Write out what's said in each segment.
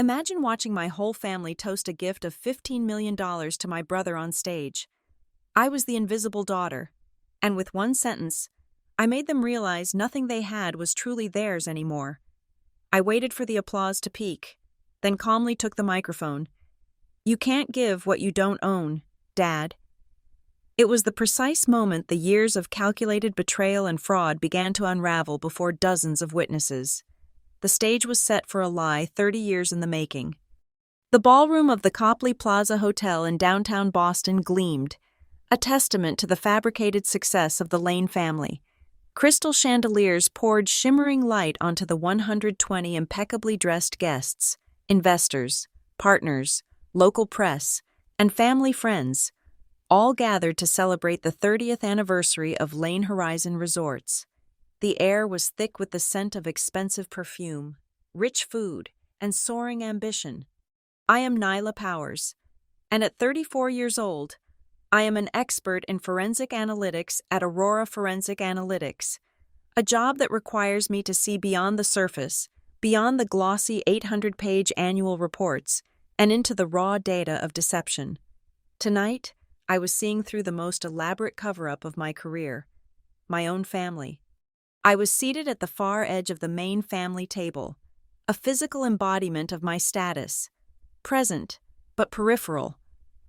Imagine watching my whole family toast a gift of $15 million to my brother on stage. I was the invisible daughter, and with one sentence, I made them realize nothing they had was truly theirs anymore. I waited for the applause to peak, then calmly took the microphone. "You can't give what you don't own, Dad." It was the precise moment the years of calculated betrayal and fraud began to unravel before dozens of witnesses. The stage was set for a lie 30 years in the making. The ballroom of the Copley Plaza Hotel in downtown Boston gleamed, a testament to the fabricated success of the Lane family. Crystal chandeliers poured shimmering light onto the 120 impeccably dressed guests, investors, partners, local press, and family friends, all gathered to celebrate the 30th anniversary of Lane Horizon Resorts. The air was thick with the scent of expensive perfume, rich food, and soaring ambition. I am Nyla Powers, and at 34 years old, I am an expert in forensic analytics at Aurora Forensic Analytics, a job that requires me to see beyond the surface, beyond the glossy 800-page annual reports, and into the raw data of deception. Tonight, I was seeing through the most elaborate cover-up of my career, my own family. I was seated at the far edge of the main family table, a physical embodiment of my status, present, but peripheral.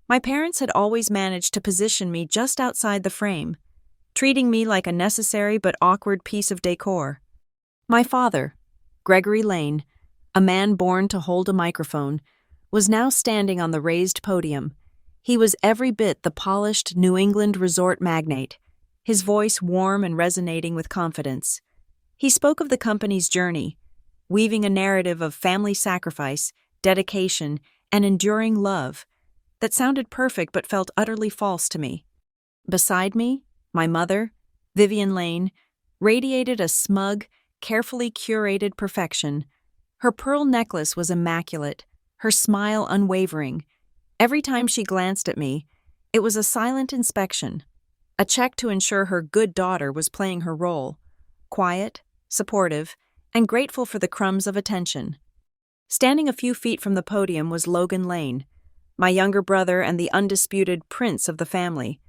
My parents had always managed to position me just outside the frame, treating me like a necessary but awkward piece of decor. My father, Gregory Lane, a man born to hold a microphone, was now standing on the raised podium. He was every bit the polished New England resort magnate, his voice warm and resonating with confidence. He spoke of the company's journey, weaving a narrative of family sacrifice, dedication, and enduring love that sounded perfect but felt utterly false to me. Beside me, my mother, Vivian Lane, radiated a smug, carefully curated perfection. Her pearl necklace was immaculate, her smile unwavering. Every time she glanced at me, it was a silent inspection, a check to ensure her good daughter was playing her role, quiet, supportive, and grateful for the crumbs of attention. Standing a few feet from the podium was Logan Lane, my younger brother and the undisputed prince of the family.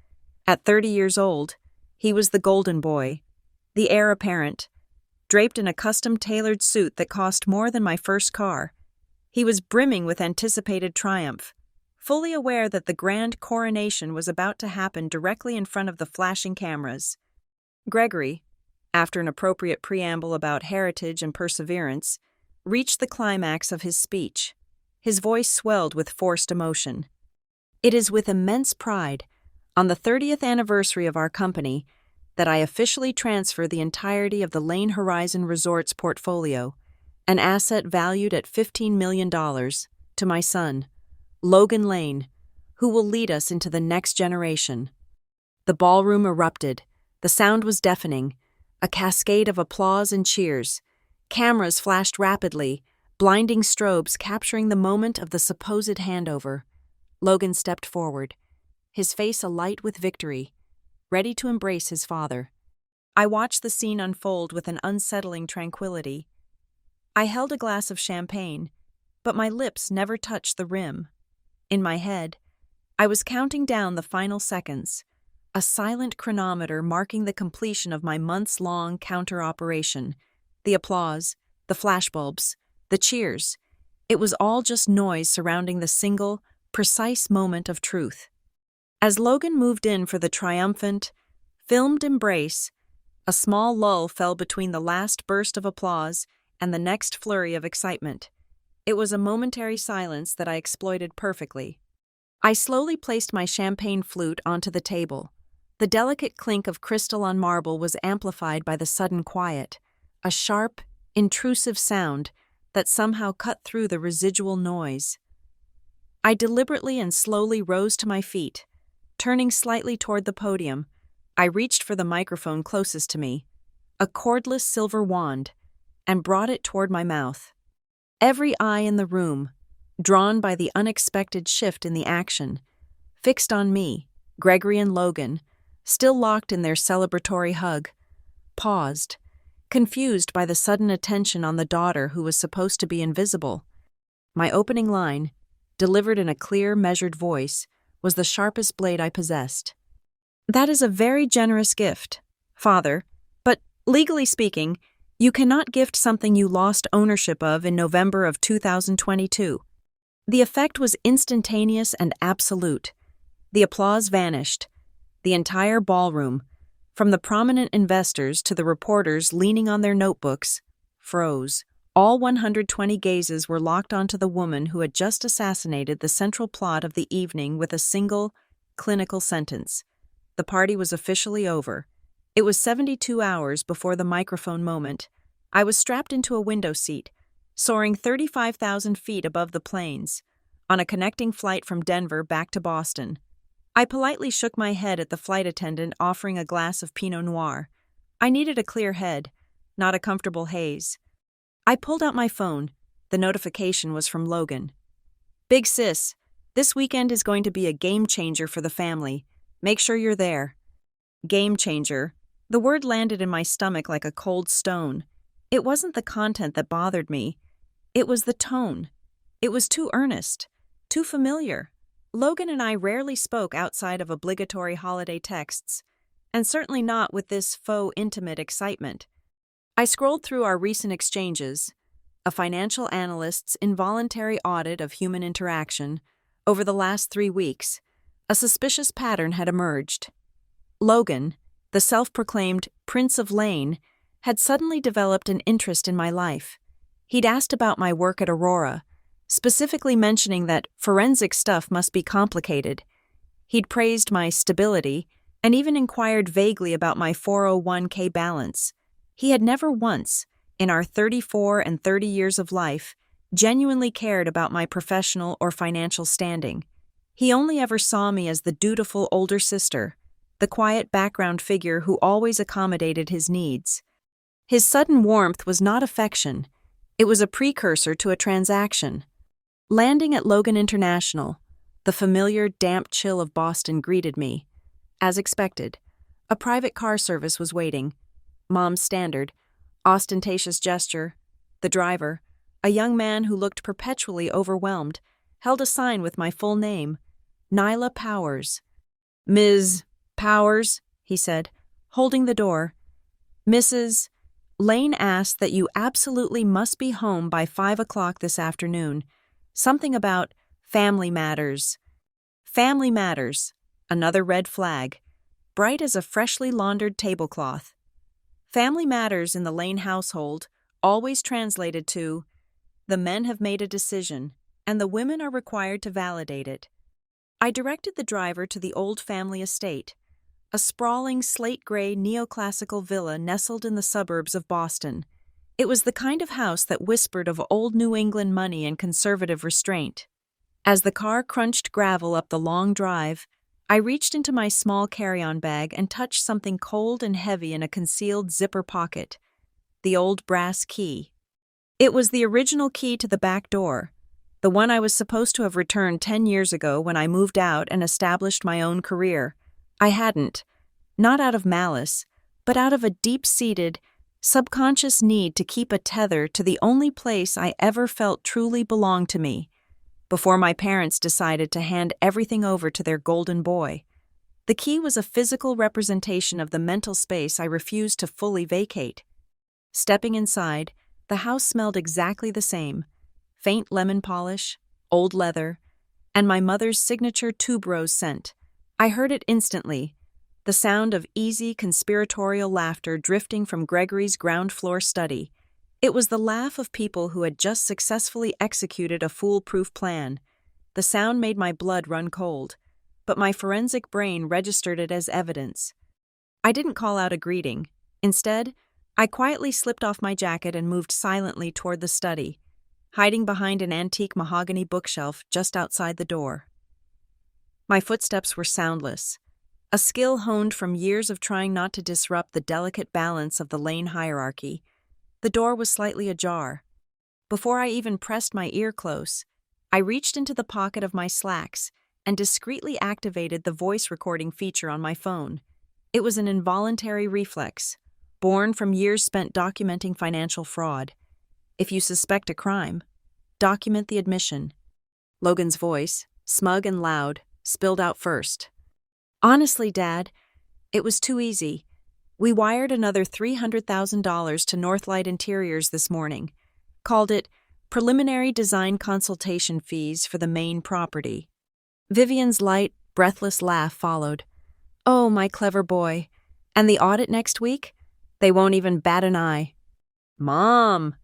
At 30 years old, he was the golden boy, the heir apparent, draped in a custom-tailored suit that cost more than my first car. He was brimming with anticipated triumph, fully aware that the grand coronation was about to happen directly in front of the flashing cameras. Gregory, after an appropriate preamble about heritage and perseverance, reached the climax of his speech. His voice swelled with forced emotion. "It is with immense pride, on the 30th anniversary of our company, that I officially transfer the entirety of the Lane Horizon Resorts portfolio, an asset valued at $15 million, to my son, Logan Lane, who will lead us into the next generation." The ballroom erupted. The sound was deafening, a cascade of applause and cheers. Cameras flashed rapidly, blinding strobes capturing the moment of the supposed handover. Logan stepped forward, his face alight with victory, ready to embrace his father. I watched the scene unfold with an unsettling tranquility. I held a glass of champagne, but my lips never touched the rim. In my head, I was counting down the final seconds, a silent chronometer marking the completion of my months-long counter-operation. The applause, the flashbulbs, the cheers. It was all just noise surrounding the single, precise moment of truth. As Logan moved in for the triumphant, filmed embrace, a small lull fell between the last burst of applause and the next flurry of excitement. It was a momentary silence that I exploited perfectly. I slowly placed my champagne flute onto the table. The delicate clink of crystal on marble was amplified by the sudden quiet, a sharp, intrusive sound that somehow cut through the residual noise. I deliberately and slowly rose to my feet. Turning slightly toward the podium, I reached for the microphone closest to me, a cordless silver wand, and brought it toward my mouth. Every eye in the room, drawn by the unexpected shift in the action, fixed on me, Gregory and Logan, still locked in their celebratory hug, paused, confused by the sudden attention on the daughter who was supposed to be invisible. My opening line, delivered in a clear, measured voice, was the sharpest blade I possessed. "That is a very generous gift, Father, but, legally speaking, you cannot gift something you lost ownership of in November of 2022. The effect was instantaneous and absolute. The applause vanished. The entire ballroom, from the prominent investors to the reporters leaning on their notebooks, froze. All 120 gazes were locked onto the woman who had just assassinated the central plot of the evening with a single, clinical sentence. The party was officially over. It was 72 hours before the microphone moment. I was strapped into a window seat, soaring 35,000 feet above the plains, on a connecting flight from Denver back to Boston. I politely shook my head at the flight attendant offering a glass of Pinot Noir. I needed a clear head, not a comfortable haze. I pulled out my phone. The notification was from Logan. "Big sis, this weekend is going to be a game changer for the family. Make sure you're there." Game changer. The word landed in my stomach like a cold stone. It wasn't the content that bothered me. It was the tone. It was too earnest, too familiar. Logan and I rarely spoke outside of obligatory holiday texts, and certainly not with this faux intimate excitement. I scrolled through our recent exchanges, a financial analyst's involuntary audit of human interaction. Over the last 3 weeks, a suspicious pattern had emerged. Logan, the self-proclaimed Prince of Lane, had suddenly developed an interest in my life. He'd asked about my work at Aurora, specifically mentioning that forensic stuff must be complicated. He'd praised my stability and even inquired vaguely about my 401k balance. He had never once, in our 34 and 30 years of life, genuinely cared about my professional or financial standing. He only ever saw me as the dutiful older sister, the quiet background figure who always accommodated his needs. His sudden warmth was not affection. It was a precursor to a transaction. Landing at Logan International, the familiar damp chill of Boston greeted me. As expected, a private car service was waiting. Mom's standard, ostentatious gesture. The driver, a young man who looked perpetually overwhelmed, held a sign with my full name, Lila Powers. "Ms. Powers," he said, holding the door. "Mrs. Lane asked that you absolutely must be home by 5 o'clock this afternoon. Something about family matters." Family matters, another red flag, bright as a freshly laundered tablecloth. Family matters in the Lane household always translated to, the men have made a decision, and the women are required to validate it. I directed the driver to the old family estate, a sprawling slate-gray neoclassical villa nestled in the suburbs of Boston. It was the kind of house that whispered of old New England money and conservative restraint. As the car crunched gravel up the long drive, I reached into my small carry-on bag and touched something cold and heavy in a concealed zipper pocket. The old brass key. It was the original key to the back door, the one I was supposed to have returned 10 years ago when I moved out and established my own career. I hadn't, not out of malice, but out of a deep-seated, subconscious need to keep a tether to the only place I ever felt truly belonged to me, before my parents decided to hand everything over to their golden boy. The key was a physical representation of the mental space I refused to fully vacate. Stepping inside, the house smelled exactly the same: faint lemon polish, old leather, and my mother's signature tuberose scent. I heard it instantly, the sound of easy conspiratorial laughter drifting from Gregory's ground-floor study. It was the laugh of people who had just successfully executed a foolproof plan. The sound made my blood run cold, but my forensic brain registered it as evidence. I didn't call out a greeting. Instead, I quietly slipped off my jacket and moved silently toward the study, hiding behind an antique mahogany bookshelf just outside the door. My footsteps were soundless, a skill honed from years of trying not to disrupt the delicate balance of the Lane hierarchy. The door was slightly ajar. Before I even pressed my ear close, I reached into the pocket of my slacks and discreetly activated the voice recording feature on my phone. It was an involuntary reflex, born from years spent documenting financial fraud. If you suspect a crime, document the admission. Logan's voice, smug and loud, spilled out first. Honestly, Dad, it was too easy. We wired another $300,000 to Northlight Interiors this morning. Called it preliminary design consultation fees for the main property. Vivian's light, breathless laugh followed. Oh, my clever boy. And the audit next week? They won't even bat an eye. Mom!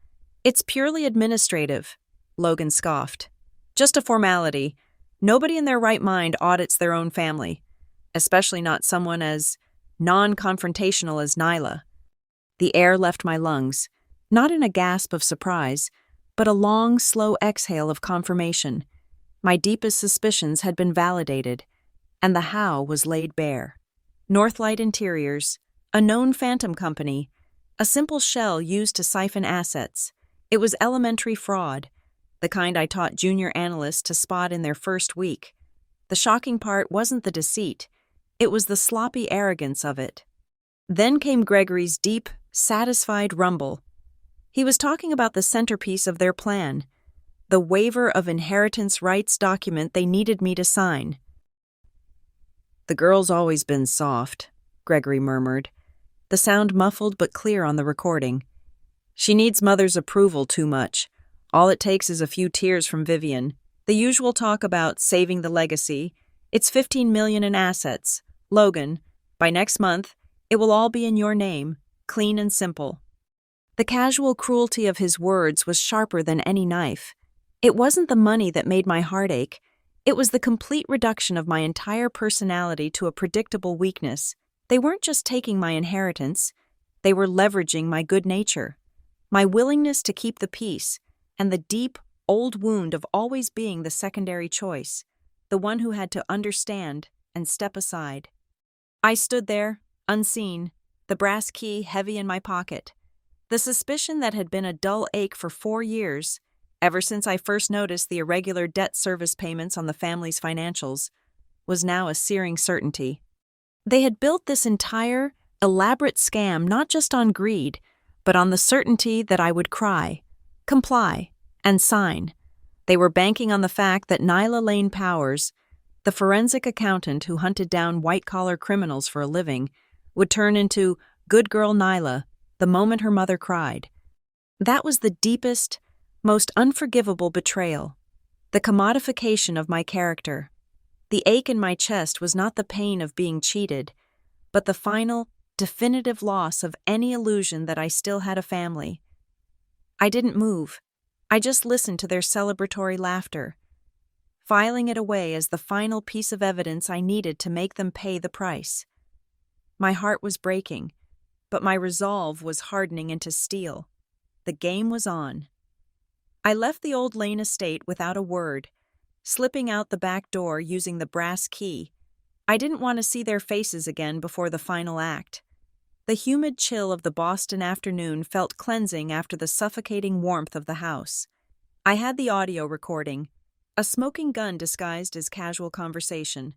It's purely administrative, Logan scoffed. Just a formality. Nobody in their right mind audits their own family, especially not someone as non-confrontational as Nyla. The air left my lungs, not in a gasp of surprise, but a long, slow exhale of confirmation. My deepest suspicions had been validated, and the how was laid bare. Northlight Interiors, a known phantom company, a simple shell used to siphon assets. It was elementary fraud, the kind I taught junior analysts to spot in their first week. The shocking part wasn't the deceit, it was the sloppy arrogance of it. Then came Gregory's deep, satisfied rumble. He was talking about the centerpiece of their plan, the waiver of inheritance rights document they needed me to sign. The girl's always been soft, Gregory murmured, the sound muffled but clear on the recording. She needs mother's approval too much. All it takes is a few tears from Vivian. The usual talk about saving the legacy. It's $15 million in assets. Logan, by next month, it will all be in your name, clean and simple. The casual cruelty of his words was sharper than any knife. It wasn't the money that made my heart ache. It was the complete reduction of my entire personality to a predictable weakness. They weren't just taking my inheritance. They were leveraging my good nature, my willingness to keep the peace, and the deep, old wound of always being the secondary choice, the one who had to understand and step aside. I stood there, unseen, the brass key heavy in my pocket. The suspicion that had been a dull ache for 4 years, ever since I first noticed the irregular debt service payments on the family's financials, was now a searing certainty. They had built this entire, elaborate scam not just on greed, but on the certainty that I would cry, comply, and sign. They were banking on the fact that Nyla Lane Powers, the forensic accountant who hunted down white-collar criminals for a living, would turn into good girl Nyla the moment her mother cried. That was the deepest, most unforgivable betrayal, the commodification of my character. The ache in my chest was not the pain of being cheated, but the final, definitive loss of any illusion that I still had a family. I didn't move. I just listened to their celebratory laughter, filing it away as the final piece of evidence I needed to make them pay the price. My heart was breaking, but my resolve was hardening into steel. The game was on. I left the old Lane estate without a word, slipping out the back door using the brass key. I didn't want to see their faces again before the final act. The humid chill of the Boston afternoon felt cleansing after the suffocating warmth of the house. I had the audio recording, a smoking gun disguised as casual conversation.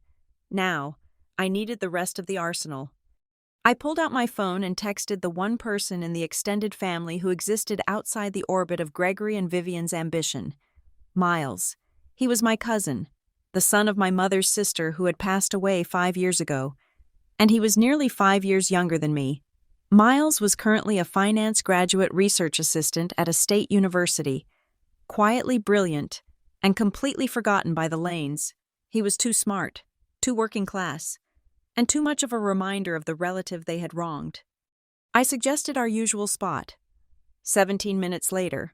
Now, I needed the rest of the arsenal. I pulled out my phone and texted the one person in the extended family who existed outside the orbit of Gregory and Vivian's ambition. Miles. He was my cousin, the son of my mother's sister who had passed away 5 years ago, and he was nearly 5 years younger than me. Miles was currently a finance graduate research assistant at a state university, quietly brilliant and completely forgotten by the Lanes. He was too smart, too working class, and too much of a reminder of the relative they had wronged. I suggested our usual spot. 17 minutes later,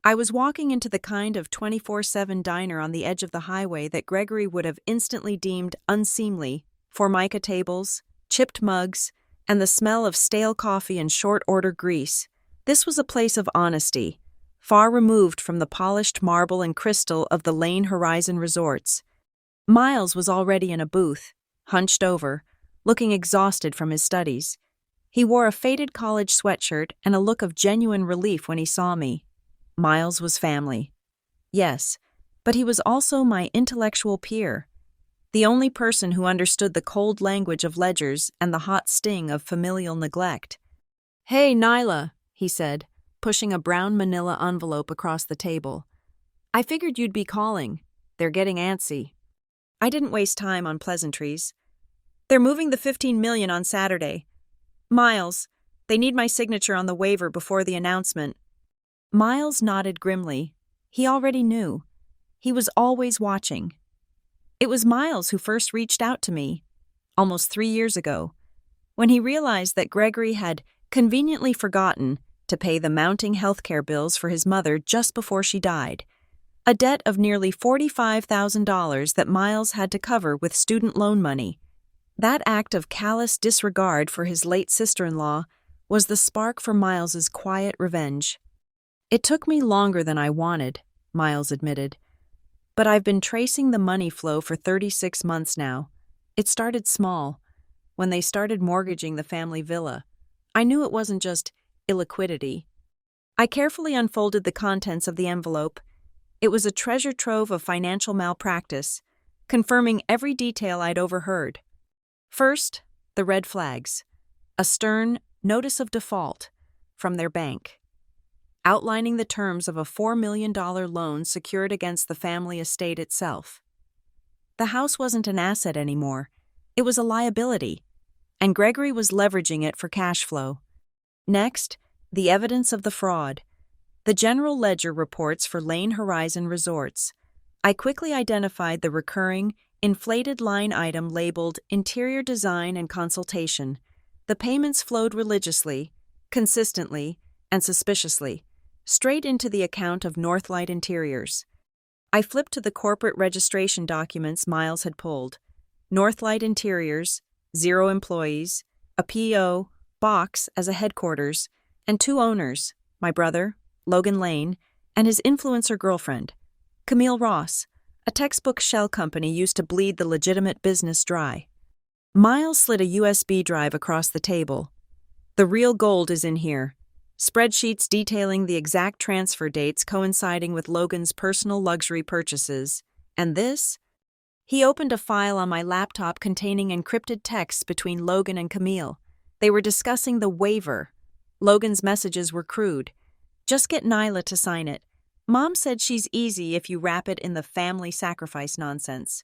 I was walking into the kind of 24/7 diner on the edge of the highway that Gregory would have instantly deemed unseemly: formica tables, chipped mugs, and the smell of stale coffee and short-order grease. This was a place of honesty, far removed from the polished marble and crystal of the Lane Horizon resorts. Miles was already in a booth, hunched over, looking exhausted from his studies. He wore a faded college sweatshirt and a look of genuine relief when he saw me. Miles was family. Yes, but he was also my intellectual peer, the only person who understood the cold language of ledgers and the hot sting of familial neglect. "Hey, Nyla," he said, pushing a brown manila envelope across the table. I figured you'd be calling. They're getting antsy. I didn't waste time on pleasantries. They're moving the $15 million on Saturday. Miles, they need my signature on the waiver before the announcement. Miles nodded grimly. He already knew. He was always watching. It was Miles who first reached out to me, almost 3 years ago, when he realized that Gregory had conveniently forgotten to pay the mounting healthcare bills for his mother just before she died, a debt of nearly $45,000 that Miles had to cover with student loan money. That act of callous disregard for his late sister-in-law was the spark for Miles's quiet revenge. It took me longer than I wanted, Miles admitted, but I've been tracing the money flow for 36 months now. It started small, when they started mortgaging the family villa. I knew it wasn't just illiquidity. I carefully unfolded the contents of the envelope. It was a treasure trove of financial malpractice, confirming every detail I'd overheard. First, the red flags. A stern notice of default from their bank, outlining the terms of a $4 million loan secured against the family estate itself. The house wasn't an asset anymore. It was a liability, and Gregory was leveraging it for cash flow. Next, the evidence of the fraud. The general ledger reports for Lane Horizon Resorts. I quickly identified the recurring, inflated line item labeled Interior Design and Consultation. The payments flowed religiously, consistently, and suspiciously, straight into the account of Northlight Interiors. I flipped to the corporate registration documents Miles had pulled. Northlight Interiors, 0 employees, a P.O. box as a headquarters, and 2 owners, my brother, Logan Lane, and his influencer girlfriend, Camille Ross, a textbook shell company used to bleed the legitimate business dry. Miles slid a USB drive across the table. The real gold is in here. Spreadsheets detailing the exact transfer dates coinciding with Logan's personal luxury purchases. And this? He opened a file on my laptop containing encrypted texts between Logan and Camille. They were discussing the waiver. Logan's messages were crude. Just get Nyla to sign it. Mom said she's easy if you wrap it in the family sacrifice nonsense.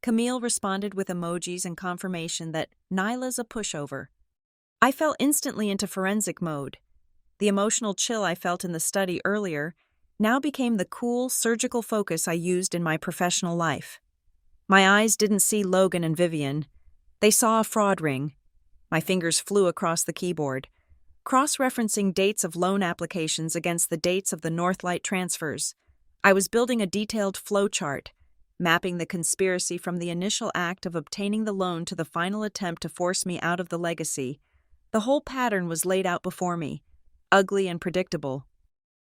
Camille responded with emojis and confirmation that Nyla's a pushover. I fell instantly into forensic mode. The emotional chill I felt in the study earlier now became the cool, surgical focus I used in my professional life. My eyes didn't see Logan and Vivian. They saw a fraud ring. My fingers flew across the keyboard, cross-referencing dates of loan applications against the dates of the Northlight transfers. I was building a detailed flowchart, mapping the conspiracy from the initial act of obtaining the loan to the final attempt to force me out of the legacy. The whole pattern was laid out before me, ugly and predictable.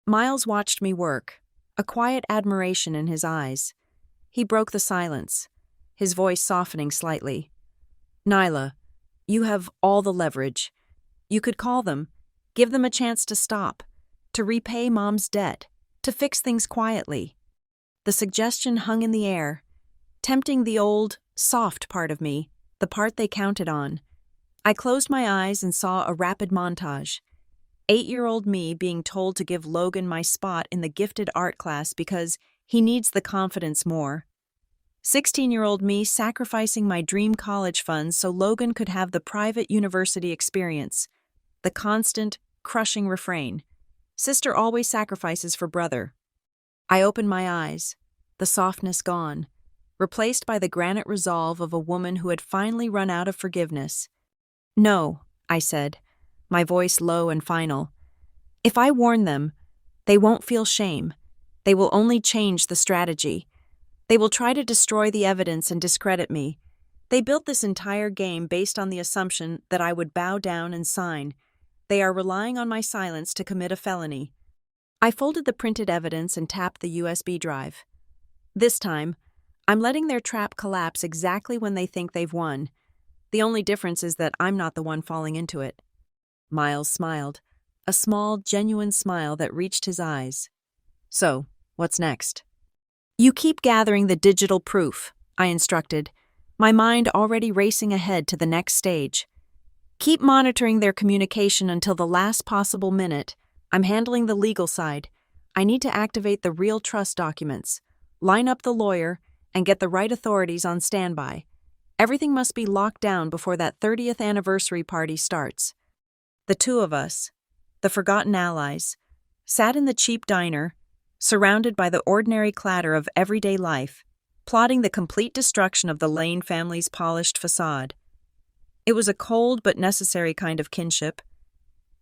Miles watched me work, a quiet admiration in his eyes. He broke the silence, his voice softening slightly. Nyla, you have all the leverage. You could call them, give them a chance to stop, to repay Mom's debt, to fix things quietly. The suggestion hung in the air, tempting the old, soft part of me, the part they counted on. I closed my eyes and saw a rapid montage. 8-year-old me being told to give Logan my spot in the gifted art class because he needs the confidence more. 16-year-old me sacrificing my dream college funds so Logan could have the private university experience. The constant, crushing refrain. Sister always sacrifices for brother. I opened my eyes, the softness gone, replaced by the granite resolve of a woman who had finally run out of forgiveness. No, I said, my voice low and final. If I warn them, they won't feel shame. They will only change the strategy. They will try to destroy the evidence and discredit me. They built this entire game based on the assumption that I would bow down and sign. They are relying on my silence to commit a felony. I folded the printed evidence and tapped the USB drive. This time, I'm letting their trap collapse exactly when they think they've won. The only difference is that I'm not the one falling into it. Miles smiled, a small, genuine smile that reached his eyes. So, what's next? You keep gathering the digital proof, I instructed, my mind already racing ahead to the next stage. Keep monitoring their communication until the last possible minute. I'm handling the legal side. I need to activate the real trust documents, line up the lawyer, and get the right authorities on standby. Everything must be locked down before that 30th anniversary party starts. The two of us, the forgotten allies, sat in the cheap diner, surrounded by the ordinary clatter of everyday life, plotting the complete destruction of the Lane family's polished facade. It was a cold but necessary kind of kinship.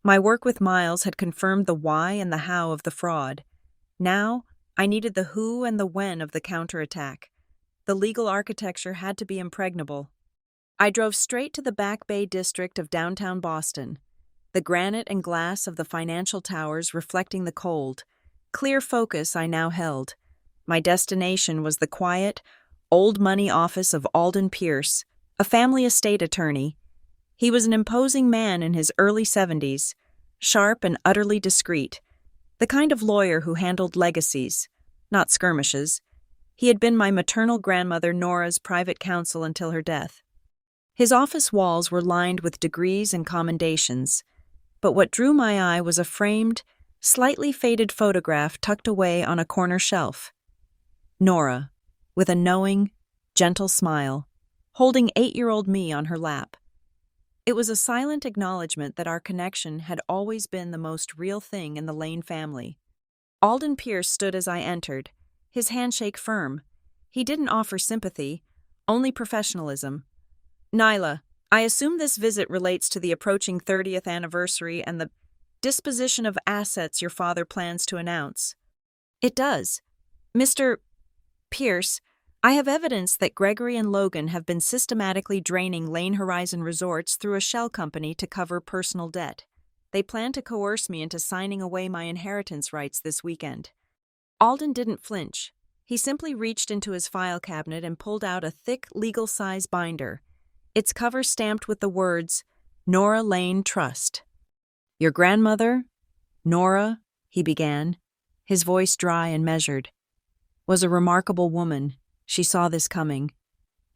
My work with Miles had confirmed the why and the how of the fraud. Now, I needed the who and the when of the counterattack. The legal architecture had to be impregnable. I drove straight to the Back Bay district of downtown Boston, the granite and glass of the financial towers reflecting the cold, clear focus I now held. My destination was the quiet, old money office of Alden Pierce, a family estate attorney. He was an imposing man in his early 70s, sharp and utterly discreet, the kind of lawyer who handled legacies, not skirmishes. He had been my maternal grandmother Nora's private counsel until her death. His office walls were lined with degrees and commendations, but what drew my eye was a framed, slightly faded photograph tucked away on a corner shelf. Nora, with a knowing, gentle smile, holding 8-year-old me on her lap. It was a silent acknowledgement that our connection had always been the most real thing in the Lane family. Alden Pierce stood as I entered, his handshake firm. He didn't offer sympathy, only professionalism. "Nyla, I assume this visit relates to the approaching 30th anniversary and the disposition of assets your father plans to announce." "It does. Mr. Pierce, I have evidence that Gregory and Logan have been systematically draining Lane Horizon Resorts through a shell company to cover personal debt. They plan to coerce me into signing away my inheritance rights this weekend." Alden didn't flinch. He simply reached into his file cabinet and pulled out a thick, legal-size binder, its cover stamped with the words, "Nora Lane Trust." "Your grandmother, Nora," he began, his voice dry and measured, "was a remarkable woman. She saw this coming.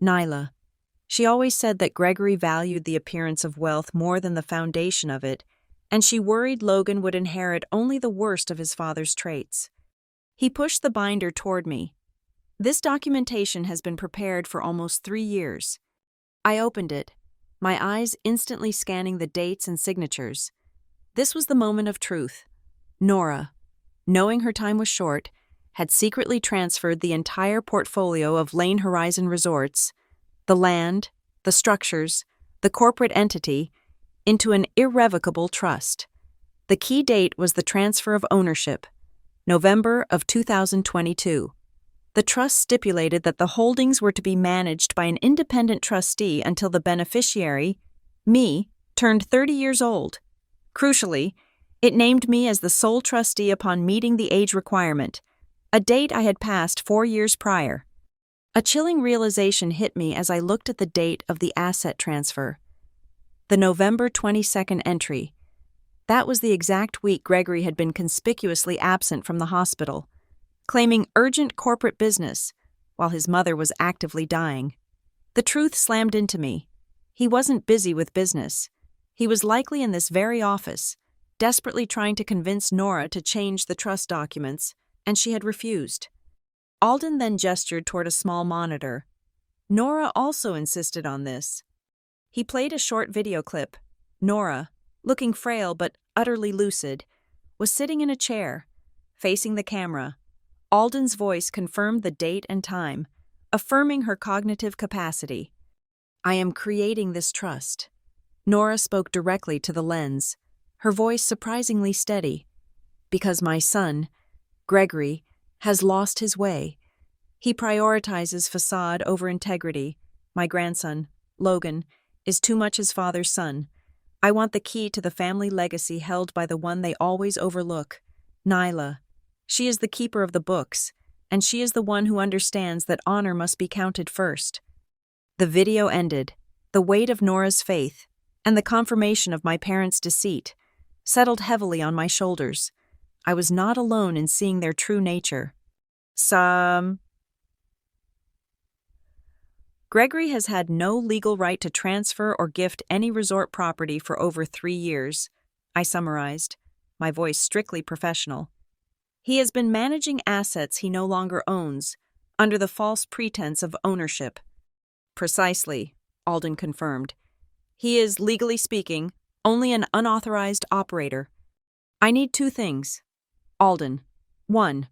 Nyla, she always said that Gregory valued the appearance of wealth more than the foundation of it, and she worried Logan would inherit only the worst of his father's traits." He pushed the binder toward me. "This documentation has been prepared for almost 3 years. I opened it, my eyes instantly scanning the dates and signatures. This was the moment of truth. Nora, knowing her time was short, had secretly transferred the entire portfolio of Lane Horizon Resorts, the land, the structures, the corporate entity, into an irrevocable trust. The key date was the transfer of ownership, November of 2022. The trust stipulated that the holdings were to be managed by an independent trustee until the beneficiary, me, turned 30 years old. Crucially, it named me as the sole trustee upon meeting the age requirement, a date I had passed 4 years prior. A chilling realization hit me as I looked at the date of the asset transfer. The November 22nd entry. That was the exact week Gregory had been conspicuously absent from the hospital, claiming urgent corporate business, while his mother was actively dying. The truth slammed into me. He wasn't busy with business. He was likely in this very office, desperately trying to convince Nora to change the trust documents, and she had refused. Alden then gestured toward a small monitor. Nora also insisted on this. He played a short video clip. Nora, looking frail but utterly lucid, was sitting in a chair, facing the camera. Alden's voice confirmed the date and time, affirming her cognitive capacity. "I am creating this trust." Nora spoke directly to the lens, her voice surprisingly steady. "Because my son, Gregory, has lost his way. He prioritizes facade over integrity. My grandson, Logan, is too much his father's son. I want the key to the family legacy held by the one they always overlook, Nyla. She is the keeper of the books, and she is the one who understands that honor must be counted first." The video ended. The weight of Nora's faith, and the confirmation of my parents' deceit, settled heavily on my shoulders. I was not alone in seeing their true nature. Gregory has had no legal right to transfer or gift any resort property for over 3 years, I summarized, my voice strictly professional. He has been managing assets he no longer owns, under the false pretense of ownership. Precisely, Alden confirmed. He is, legally speaking, only an unauthorized operator. I need 2 things. Alden. 1.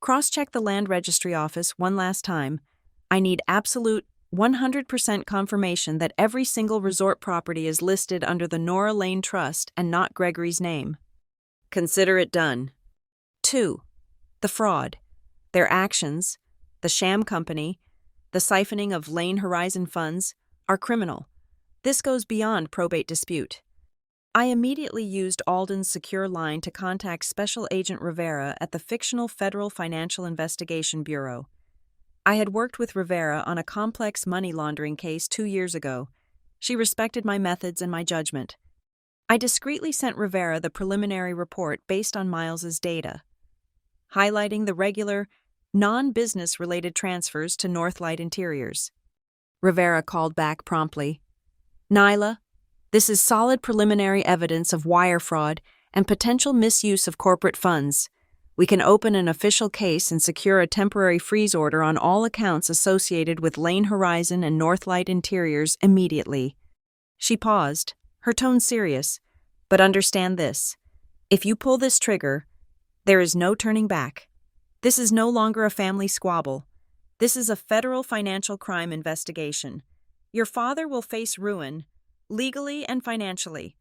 Cross-check the land registry office one last time. I need absolute 100% confirmation that every single resort property is listed under the Nora Lane Trust and not Gregory's name. Consider it done. 2. The fraud. Their actions, the sham company, the siphoning of Lane Horizon funds, are criminal. This goes beyond probate dispute. I immediately used Alden's secure line to contact Special Agent Rivera at the fictional Federal Financial Investigation Bureau. I had worked with Rivera on a complex money laundering case 2 years ago. She respected my methods and my judgment. I discreetly sent Rivera the preliminary report based on Miles's data, highlighting the regular, non-business-related transfers to Northlight Interiors. Rivera called back promptly. Nyla, this is solid preliminary evidence of wire fraud and potential misuse of corporate funds. We can open an official case and secure a temporary freeze order on all accounts associated with Lane Horizon and Northlight Interiors immediately. She paused, her tone serious. But understand this. If you pull this trigger, there is no turning back. This is no longer a family squabble. This is a federal financial crime investigation. Your father will face ruin, legally and financially.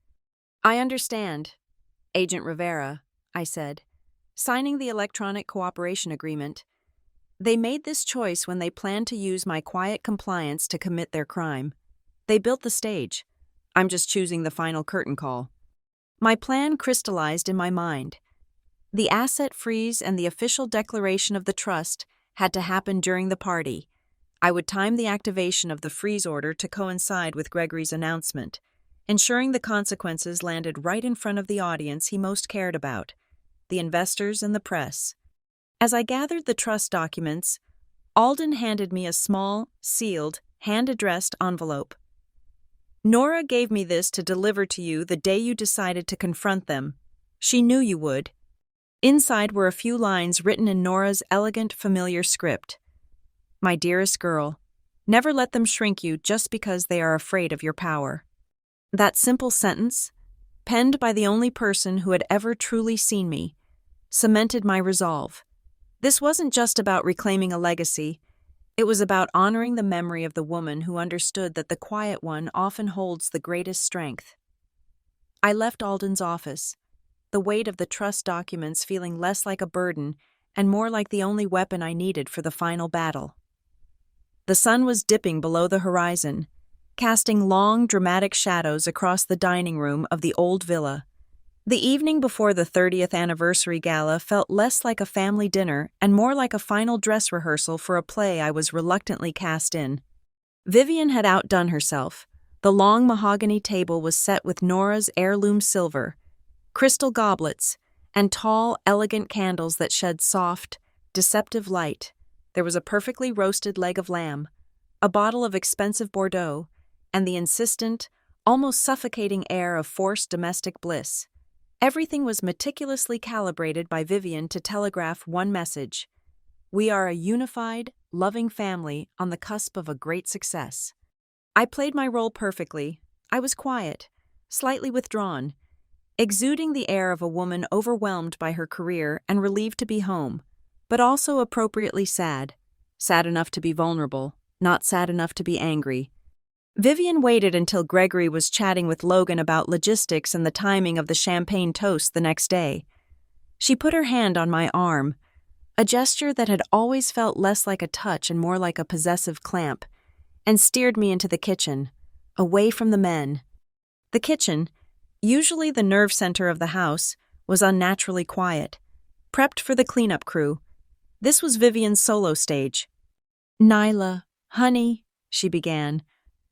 I understand, Agent Rivera, I said, signing the electronic cooperation agreement. They made this choice when they planned to use my quiet compliance to commit their crime. They built the stage. I'm just choosing the final curtain call. My plan crystallized in my mind. The asset freeze and the official declaration of the trust had to happen during the party. I would time the activation of the freeze order to coincide with Gregory's announcement, ensuring the consequences landed right in front of the audience he most cared about, the investors and the press. As I gathered the trust documents, Alden handed me a small, sealed, hand-addressed envelope. Nora gave me this to deliver to you the day you decided to confront them. She knew you would. Inside were a few lines written in Nora's elegant, familiar script. My dearest girl, never let them shrink you just because they are afraid of your power. That simple sentence, penned by the only person who had ever truly seen me, cemented my resolve. This wasn't just about reclaiming a legacy. It was about honoring the memory of the woman who understood that the quiet one often holds the greatest strength. I left Alden's office, the weight of the trust documents feeling less like a burden and more like the only weapon I needed for the final battle. The sun was dipping below the horizon, casting long, dramatic shadows across the dining room of the old villa. The evening before the 30th anniversary gala felt less like a family dinner and more like a final dress rehearsal for a play I was reluctantly cast in. Vivian had outdone herself. The long mahogany table was set with Nora's heirloom silver, crystal goblets, and tall, elegant candles that shed soft, deceptive light. There was a perfectly roasted leg of lamb, a bottle of expensive Bordeaux, and the insistent, almost suffocating air of forced domestic bliss. Everything was meticulously calibrated by Vivian to telegraph one message. We are a unified, loving family on the cusp of a great success. I played my role perfectly. I was quiet, slightly withdrawn, exuding the air of a woman overwhelmed by her career and relieved to be home, but also appropriately sad. Sad enough to be vulnerable, not sad enough to be angry. Vivian waited until Gregory was chatting with Logan about logistics and the timing of the champagne toast the next day. She put her hand on my arm, a gesture that had always felt less like a touch and more like a possessive clamp, and steered me into the kitchen, away from the men. The kitchen, usually the nerve center of the house, was unnaturally quiet, prepped for the cleanup crew. This was Vivian's solo stage. Nyla, honey, she began,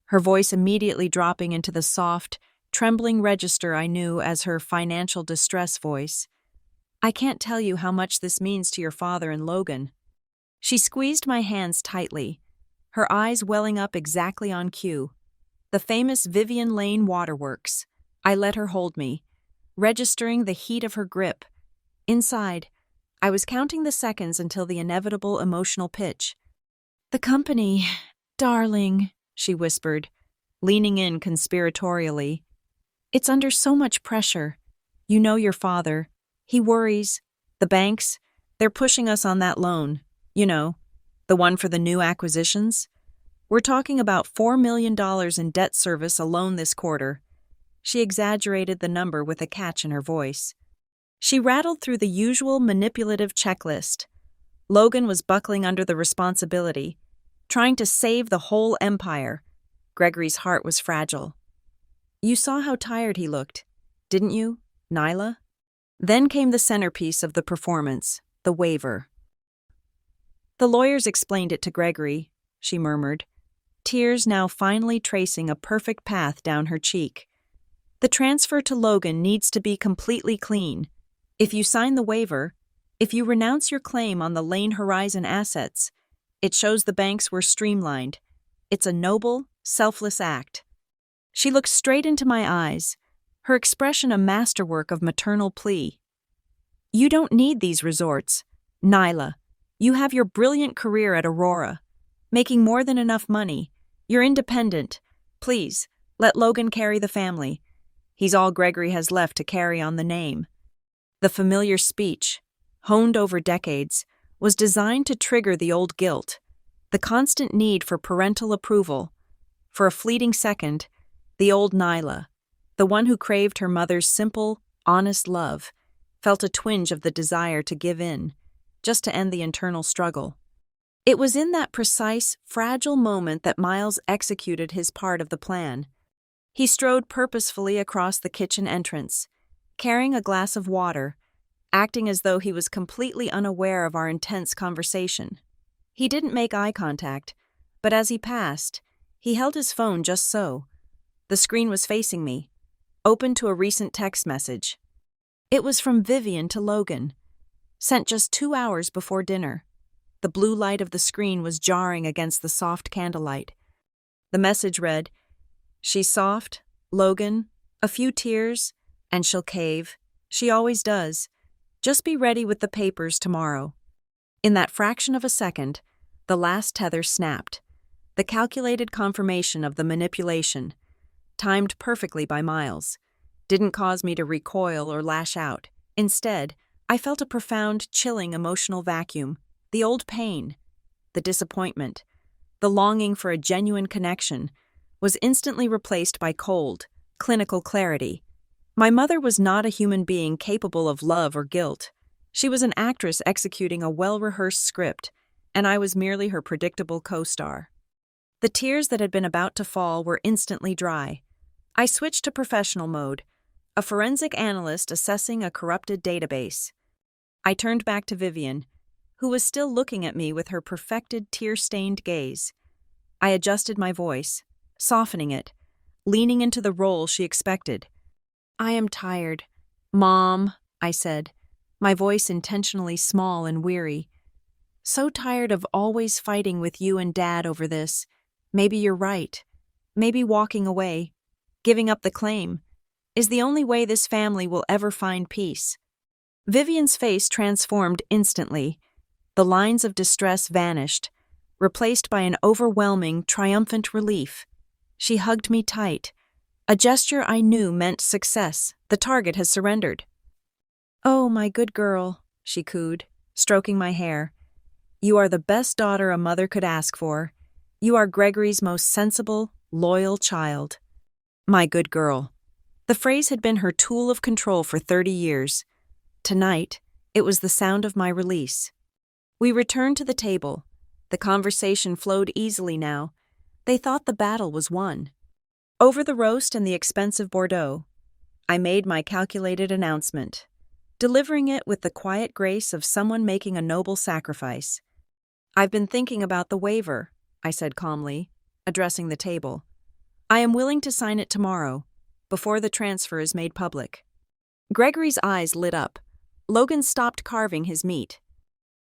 her voice immediately dropping into the soft, trembling register I knew as her financial distress voice. I can't tell you how much this means to your father and Logan. She squeezed my hands tightly, her eyes welling up exactly on cue. The famous Vivian Lane Waterworks. I let her hold me, registering the heat of her grip. Inside, I was counting the seconds until the inevitable emotional pitch. "The company, darling," she whispered, leaning in conspiratorially. "It's under so much pressure. You know your father. He worries. The banks, they're pushing us on that loan. You know, the one for the new acquisitions. We're talking about $4 million in debt service alone this quarter." She exaggerated the number with a catch in her voice. She rattled through the usual manipulative checklist. Logan was buckling under the responsibility, trying to save the whole empire. Gregory's heart was fragile. "You saw how tired he looked, didn't you, Nyla?" Then came the centerpiece of the performance, the waiver. "The lawyers explained it to Gregory," she murmured, tears now finally tracing a perfect path down her cheek. "The transfer to Logan needs to be completely clean. If you sign the waiver, if you renounce your claim on the Lane Horizon assets, it shows the banks were streamlined. It's a noble, selfless act." She looked straight into my eyes, her expression a masterwork of maternal plea. "You don't need these resorts, Nyla. You have your brilliant career at Aurora, making more than enough money. You're independent. Please, let Logan carry the family. He's all Gregory has left to carry on the name." The familiar speech, honed over decades, was designed to trigger the old guilt, the constant need for parental approval. For a fleeting second, the old Nyla, the one who craved her mother's simple, honest love, felt a twinge of the desire to give in, just to end the internal struggle. It was in that precise, fragile moment that Miles executed his part of the plan. He strode purposefully across the kitchen entrance, carrying a glass of water, acting as though he was completely unaware of our intense conversation. He didn't make eye contact, but as he passed, he held his phone just so. The screen was facing me, open to a recent text message. It was from Vivian to Logan, sent just 2 hours before dinner. The blue light of the screen was jarring against the soft candlelight. The message read, "She's soft, Logan, a few tears, and she'll cave. She always does. Just be ready with the papers tomorrow." In that fraction of a second, the last tether snapped. The calculated confirmation of the manipulation, timed perfectly by Miles, didn't cause me to recoil or lash out. Instead, I felt a profound, chilling emotional vacuum. The old pain, the disappointment, the longing for a genuine connection was instantly replaced by cold, clinical clarity. My mother was not a human being capable of love or guilt. She was an actress executing a well-rehearsed script, and I was merely her predictable co-star. The tears that had been about to fall were instantly dry. I switched to professional mode, a forensic analyst assessing a corrupted database. I turned back to Vivian, who was still looking at me with her perfected, tear-stained gaze. I adjusted my voice, softening it, leaning into the role she expected. "I am tired, Mom," I said, my voice intentionally small and weary. "So tired of always fighting with you and Dad over this. Maybe you're right. Maybe walking away, giving up the claim, is the only way this family will ever find peace." Vivian's face transformed instantly. The lines of distress vanished, replaced by an overwhelming, triumphant relief. She hugged me tight, a gesture I knew meant success. The target has surrendered. "Oh, my good girl," she cooed, stroking my hair. "You are the best daughter a mother could ask for. You are Gregory's most sensible, loyal child." My good girl. The phrase had been her tool of control for 30 years. Tonight, it was the sound of my release. We returned to the table. The conversation flowed easily now. They thought the battle was won. Over the roast and the expensive Bordeaux, I made my calculated announcement, delivering it with the quiet grace of someone making a noble sacrifice. "I've been thinking about the waiver," I said calmly, addressing the table. "I am willing to sign it tomorrow, before the transfer is made public." Gregory's eyes lit up. Logan stopped carving his meat.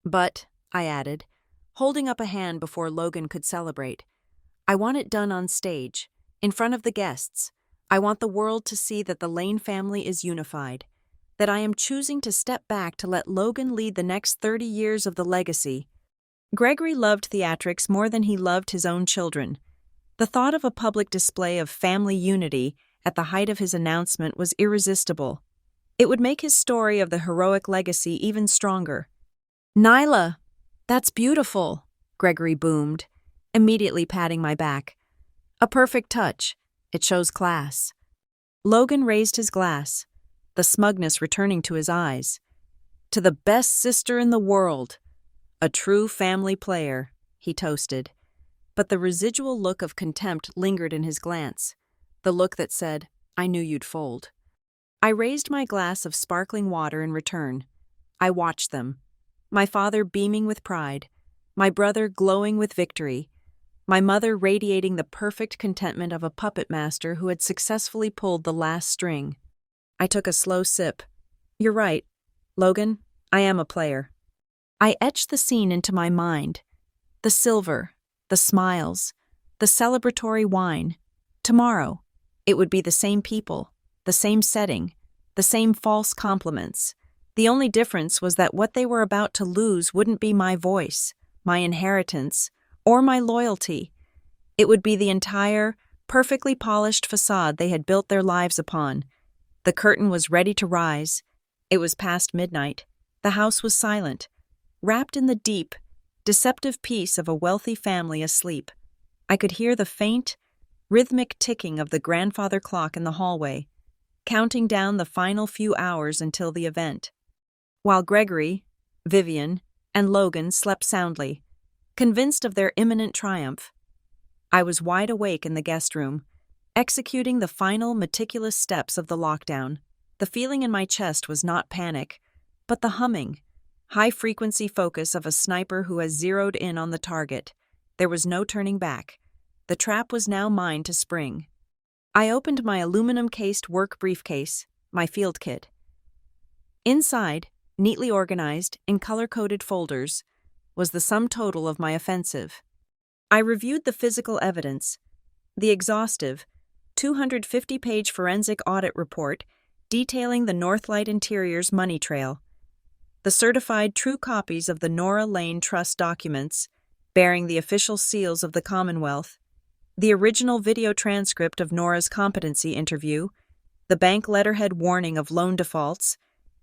"But," I added, holding up a hand before Logan could celebrate, "I want it done on stage, in front of the guests. I want the world to see that the Lane family is unified, that I am choosing to step back to let Logan lead the next 30 years of the legacy. Gregory loved theatrics more than he loved his own children. The thought of a public display of family unity at the height of his announcement was irresistible. It would make his story of the heroic legacy even stronger. "Nyla, that's beautiful," Gregory boomed, immediately patting my back. "A perfect touch. It shows class." Logan raised his glass, the smugness returning to his eyes. "To the best sister in the world. A true family player," he toasted. But the residual look of contempt lingered in his glance, the look that said, "I knew you'd fold." I raised my glass of sparkling water in return. I watched them, my father beaming with pride, my brother glowing with victory, my mother radiating the perfect contentment of a puppet master who had successfully pulled the last string. I took a slow sip. "You're right, Logan, I am a player." I etched the scene into my mind. The silver, the smiles, the celebratory wine. Tomorrow, it would be the same people, the same setting, the same false compliments. The only difference was that what they were about to lose wouldn't be my voice, my inheritance, or my loyalty. It would be the entire, perfectly polished facade they had built their lives upon. The curtain was ready to rise. It was past midnight. The house was silent, wrapped in the deep, deceptive peace of a wealthy family asleep. I could hear the faint, rhythmic ticking of the grandfather clock in the hallway, counting down the final few hours until the event. While Gregory, Vivian, and Logan slept soundly, convinced of their imminent triumph, I was wide awake in the guest room, executing the final meticulous steps of the lockdown. The feeling in my chest was not panic, but the humming, high-frequency focus of a sniper who has zeroed in on the target. There was no turning back. The trap was now mine to spring. I opened my aluminum-cased work briefcase, my field kit. Inside, neatly organized in color-coded folders, was the sum total of my offensive. I reviewed the physical evidence, the exhaustive, 250-page forensic audit report detailing the Northlight Interior's money trail, the certified true copies of the Nora Lane Trust documents bearing the official seals of the Commonwealth, the original video transcript of Nora's competency interview, the bank letterhead warning of loan defaults,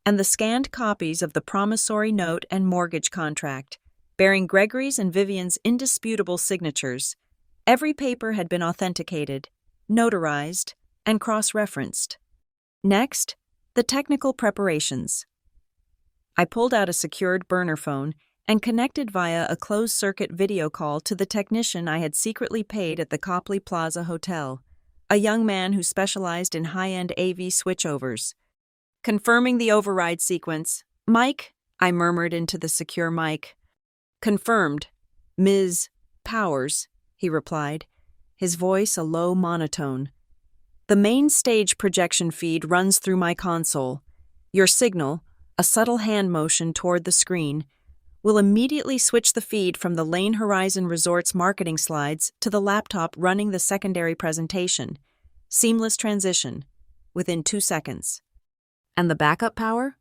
and the scanned copies of the promissory note and mortgage contract, bearing Gregory's and Vivian's indisputable signatures. Every paper had been authenticated, notarized, and cross-referenced. Next, the technical preparations. I pulled out a secured burner phone and connected via a closed-circuit video call to the technician I had secretly paid at the Copley Plaza Hotel, a young man who specialized in high-end AV switchovers. Confirming the override sequence. "Mike," I murmured into the secure mic. "Confirmed, Ms. Powers," he replied, his voice a low monotone. "The main stage projection feed runs through my console. Your signal, a subtle hand motion toward the screen, will immediately switch the feed from the Lane Horizon Resort's marketing slides to the laptop running the secondary presentation. Seamless transition, within 2 seconds. And the backup power?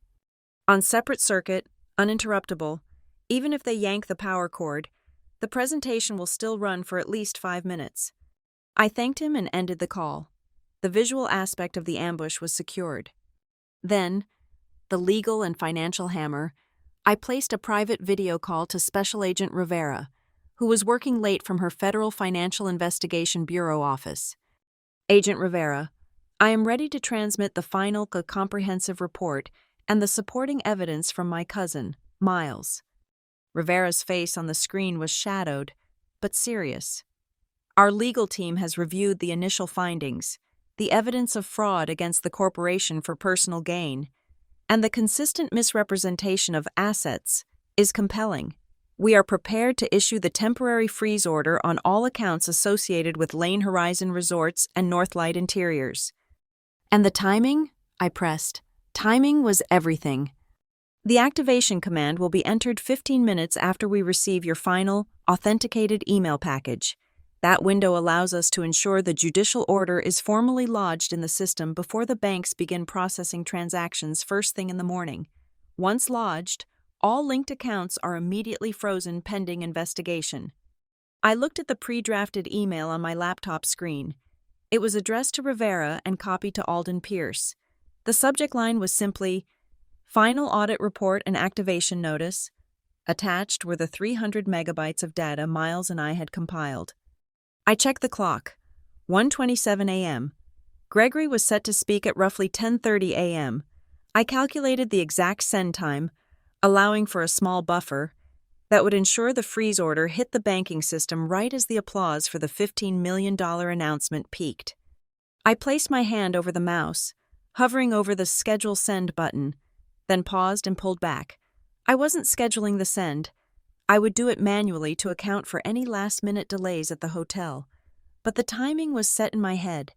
On separate circuit, uninterruptible, even if they yank the power cord, the presentation will still run for at least 5 minutes." I thanked him and ended the call. The visual aspect of the ambush was secured. Then, the legal and financial hammer, I placed a private video call to Special Agent Rivera, who was working late from her Federal Financial Investigation Bureau office. "Agent Rivera, I am ready to transmit the final comprehensive report and the supporting evidence from my cousin, Miles." Rivera's face on the screen was shadowed, but serious. "Our legal team has reviewed the initial findings, the evidence of fraud against the corporation for personal gain, and the consistent misrepresentation of assets is compelling. We are prepared to issue the temporary freeze order on all accounts associated with Lane Horizon Resorts and Northlight Interiors." "And the timing?" I pressed. Timing was everything. "The activation command will be entered 15 minutes after we receive your final, authenticated email package. That window allows us to ensure the judicial order is formally lodged in the system before the banks begin processing transactions first thing in the morning. Once lodged, all linked accounts are immediately frozen pending investigation. I looked at the pre-drafted email on my laptop screen. It was addressed to Rivera and copied to Alden Pierce. The subject line was simply, "Final Audit Report and Activation Notice." Attached were the 300 megabytes of data Miles and I had compiled. I checked the clock. 1:27 a.m. Gregory was set to speak at roughly 10:30 a.m. I calculated the exact send time, allowing for a small buffer, that would ensure the freeze order hit the banking system right as the applause for the $15 million announcement peaked. I placed my hand over the mouse, hovering over the Schedule Send button, then paused and pulled back. I wasn't scheduling the send. I would do it manually to account for any last-minute delays at the hotel. But the timing was set in my head.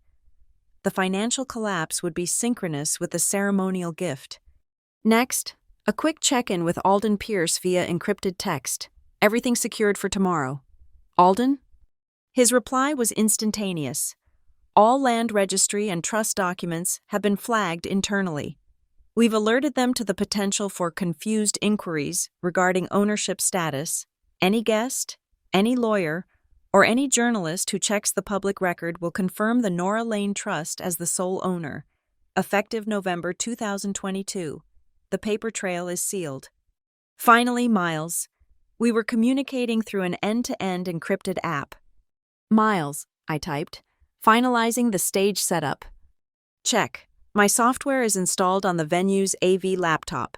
The financial collapse would be synchronous with the ceremonial gift. Next, a quick check-in with Alden Pierce via encrypted text. Everything secured for tomorrow. Alden? His reply was instantaneous. All land registry and trust documents have been flagged internally. We've alerted them to the potential for confused inquiries regarding ownership status. Any guest, any lawyer, or any journalist who checks the public record will confirm the Nora Lane Trust as the sole owner. Effective November 2022. The paper trail is sealed. Finally, Miles. We were communicating through an end-to-end encrypted app. Miles, I typed, finalizing the stage setup. Check. My software is installed on the venue's AV laptop.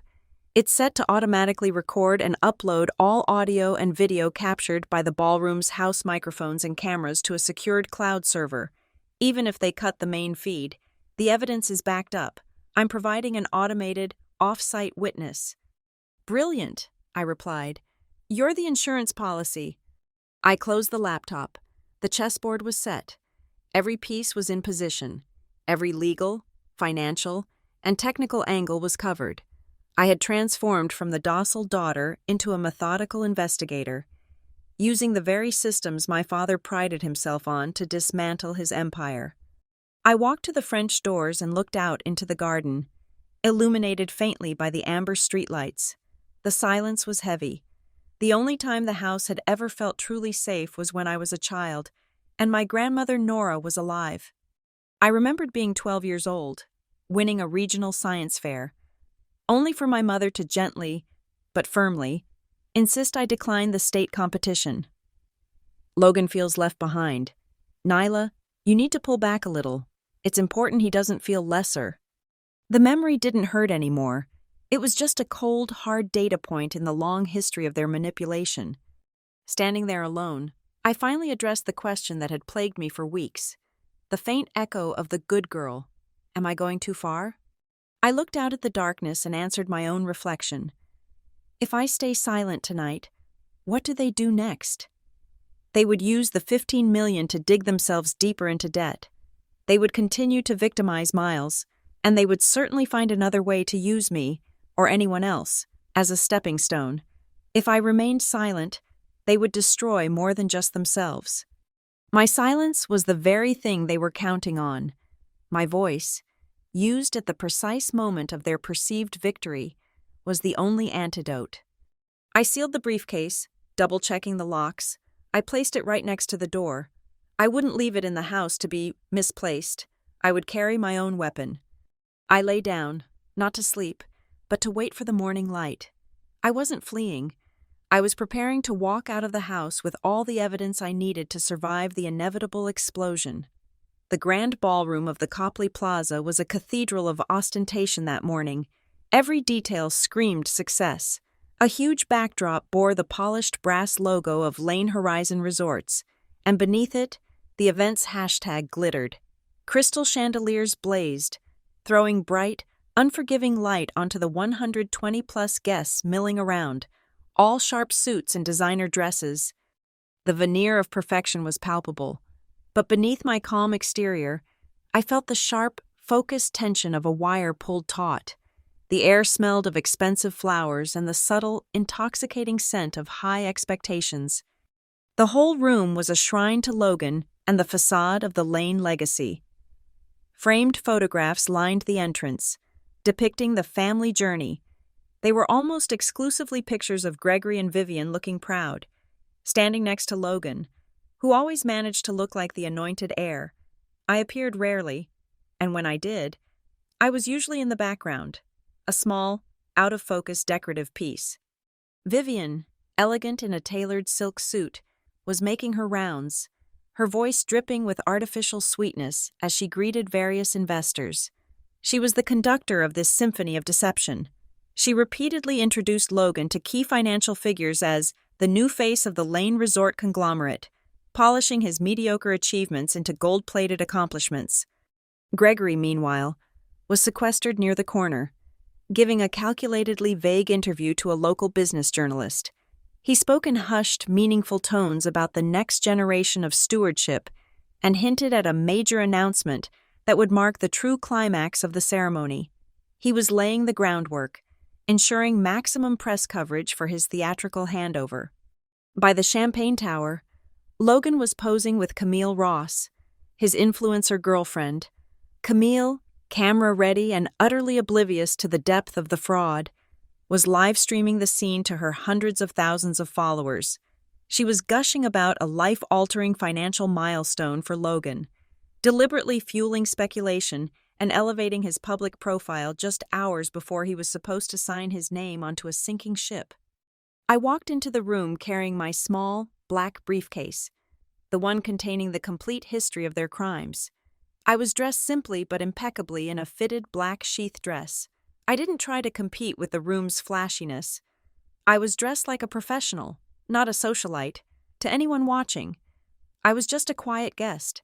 It's set to automatically record and upload all audio and video captured by the ballroom's house microphones and cameras to a secured cloud server. Even if they cut the main feed, the evidence is backed up. I'm providing an automated, off-site witness. Brilliant, I replied. You're the insurance policy. I closed the laptop. The chessboard was set. Every piece was in position. Every legal, financial, and technical angle was covered. I had transformed from the docile daughter into a methodical investigator, using the very systems my father prided himself on to dismantle his empire. I walked to the French doors and looked out into the garden, illuminated faintly by the amber streetlights. The silence was heavy. The only time the house had ever felt truly safe was when I was a child, and my grandmother Nora was alive. I remembered being 12 years old, winning a regional science fair, only for my mother to gently, but firmly, insist I decline the state competition. Logan feels left behind. Nyla, you need to pull back a little. It's important he doesn't feel lesser. The memory didn't hurt anymore. It was just a cold, hard data point in the long history of their manipulation. Standing there alone, I finally addressed the question that had plagued me for weeks. The faint echo of the good girl. Am I going too far? I looked out at the darkness and answered my own reflection. If I stay silent tonight, what do they do next? They would use the $15 million to dig themselves deeper into debt. They would continue to victimize Miles, and they would certainly find another way to use me, or anyone else, as a stepping stone. If I remained silent, they would destroy more than just themselves. My silence was the very thing they were counting on. My voice, used at the precise moment of their perceived victory, was the only antidote. I sealed the briefcase, double-checking the locks. I placed it right next to the door. I wouldn't leave it in the house to be misplaced. I would carry my own weapon. I lay down, not to sleep, but to wait for the morning light. I wasn't fleeing. I was preparing to walk out of the house with all the evidence I needed to survive the inevitable explosion. The grand ballroom of the Copley Plaza was a cathedral of ostentation that morning. Every detail screamed success. A huge backdrop bore the polished brass logo of Lane Horizon Resorts, and beneath it, the event's hashtag glittered. Crystal chandeliers blazed, throwing bright, unforgiving light onto the 120-plus guests milling around, all sharp suits and designer dresses. The veneer of perfection was palpable, but beneath my calm exterior, I felt the sharp, focused tension of a wire pulled taut. The air smelled of expensive flowers and the subtle, intoxicating scent of high expectations. The whole room was a shrine to Logan and the facade of the Lane legacy. Framed photographs lined the entrance, depicting the family journey. They were almost exclusively pictures of Gregory and Vivian looking proud, standing next to Logan, who always managed to look like the anointed heir. I appeared rarely, and when I did, I was usually in the background, a small, out-of-focus decorative piece. Vivian, elegant in a tailored silk suit, was making her rounds, her voice dripping with artificial sweetness as she greeted various investors. She was the conductor of this symphony of deception. She repeatedly introduced Logan to key financial figures as the new face of the Lane Resort conglomerate, polishing his mediocre achievements into gold-plated accomplishments. Gregory, meanwhile, was sequestered near the corner, giving a calculatedly vague interview to a local business journalist. He spoke in hushed, meaningful tones about the next generation of stewardship and hinted at a major announcement that would mark the true climax of the ceremony. He was laying the groundwork, ensuring maximum press coverage for his theatrical handover. By the champagne tower, Logan was posing with Camille Ross, his influencer girlfriend. Camille, camera-ready and utterly oblivious to the depth of the fraud, was live-streaming the scene to her hundreds of thousands of followers. She was gushing about a life-altering financial milestone for Logan, deliberately fueling speculation and elevating his public profile just hours before he was supposed to sign his name onto a sinking ship. I walked into the room carrying my small, black briefcase, the one containing the complete history of their crimes. I was dressed simply but impeccably in a fitted black sheath dress. I didn't try to compete with the room's flashiness. I was dressed like a professional, not a socialite, to anyone watching. I was just a quiet guest,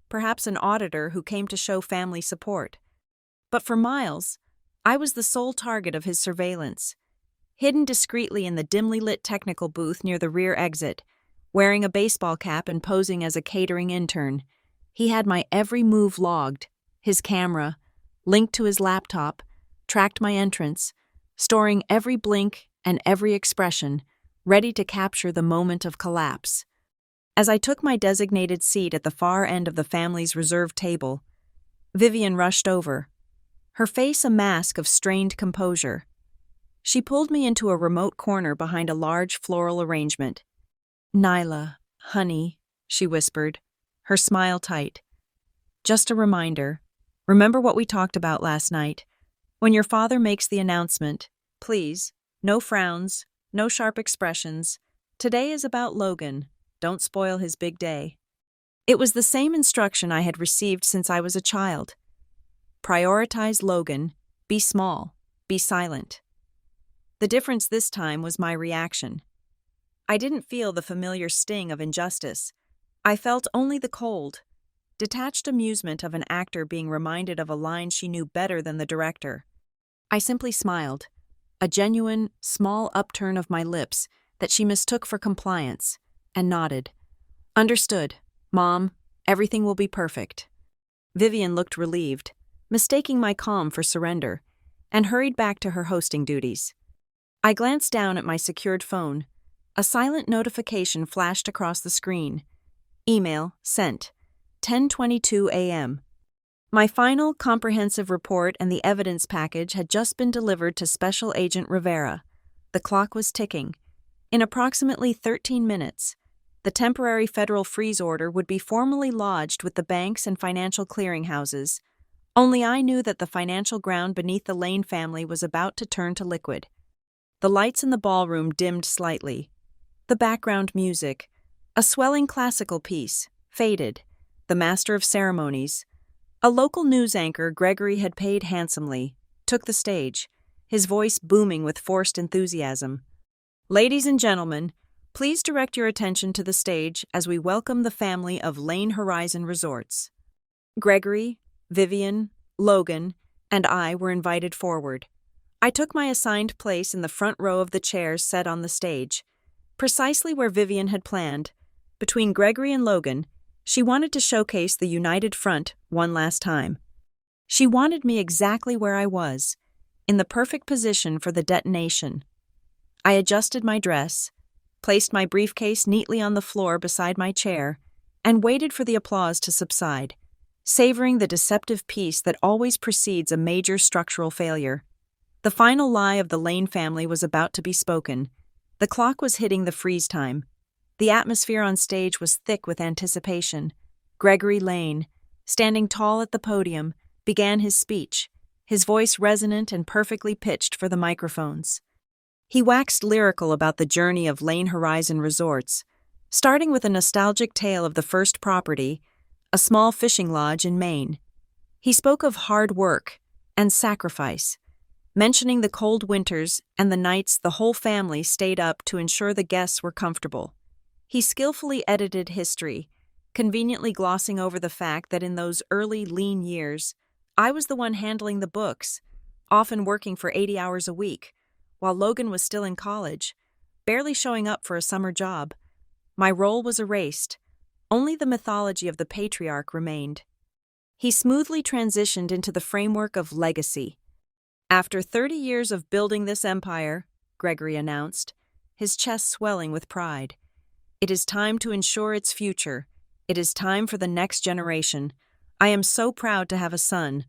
perhaps an auditor who came to show family support. But for Miles, I was the sole target of his surveillance, hidden discreetly in the dimly lit technical booth near the rear exit, wearing a baseball cap and posing as a catering intern. He had my every move logged, his camera, linked to his laptop, tracked my entrance, storing every blink and every expression, ready to capture the moment of collapse. As I took my designated seat at the far end of the family's reserved table, Vivian rushed over, her face a mask of strained composure. She pulled me into a remote corner behind a large floral arrangement. "Nyla, honey," she whispered, her smile tight. "Just a reminder. Remember what we talked about last night? When your father makes the announcement, please, no frowns, no sharp expressions. Today is about Logan. Don't spoil his big day." It was the same instruction I had received since I was a child. Prioritize Logan, be small, be silent. The difference this time was my reaction. I didn't feel the familiar sting of injustice. I felt only the cold, detached amusement of an actor being reminded of a line she knew better than the director. I simply smiled, a genuine, small upturn of my lips that she mistook for compliance, and nodded. "Understood, Mom. Everything will be perfect." Vivian looked relieved, mistaking my calm for surrender, and hurried back to her hosting duties. I glanced down at my secured phone. A silent notification flashed across the screen. Email sent. 10:22 a.m. My final comprehensive report and the evidence package had just been delivered to Special Agent Rivera. The clock was ticking. In approximately 13 minutes, the temporary federal freeze order would be formally lodged with the banks and financial clearinghouses. Only I knew that the financial ground beneath the Lane family was about to turn to liquid. The lights in the ballroom dimmed slightly. The background music, a swelling classical piece, faded. The master of ceremonies, a local news anchor Gregory had paid handsomely, took the stage, his voice booming with forced enthusiasm. "Ladies and gentlemen, please direct your attention to the stage as we welcome the family of Lane Horizon Resorts." Gregory, Vivian, Logan, and I were invited forward. I took my assigned place in the front row of the chairs set on the stage, precisely where Vivian had planned. Between Gregory and Logan, she wanted to showcase the united front one last time. She wanted me exactly where I was, in the perfect position for the detonation. I adjusted my dress, placed my briefcase neatly on the floor beside my chair, and waited for the applause to subside, savoring the deceptive peace that always precedes a major structural failure. The final lie of the Lane family was about to be spoken. The clock was hitting the freeze time. The atmosphere on stage was thick with anticipation. Gregory Lane, standing tall at the podium, began his speech, his voice resonant and perfectly pitched for the microphones. He waxed lyrical about the journey of Lane Horizon Resorts, starting with a nostalgic tale of the first property, a small fishing lodge in Maine. He spoke of hard work and sacrifice, mentioning the cold winters and the nights the whole family stayed up to ensure the guests were comfortable. He skillfully edited history, conveniently glossing over the fact that in those early lean years, I was the one handling the books, often working for 80 hours a week, while Logan was still in college, barely showing up for a summer job. My role was erased. Only the mythology of the patriarch remained. He smoothly transitioned into the framework of legacy. After 30 years of building this empire, Gregory announced, his chest swelling with pride, it is time to ensure its future. It is time for the next generation. I am so proud to have a son,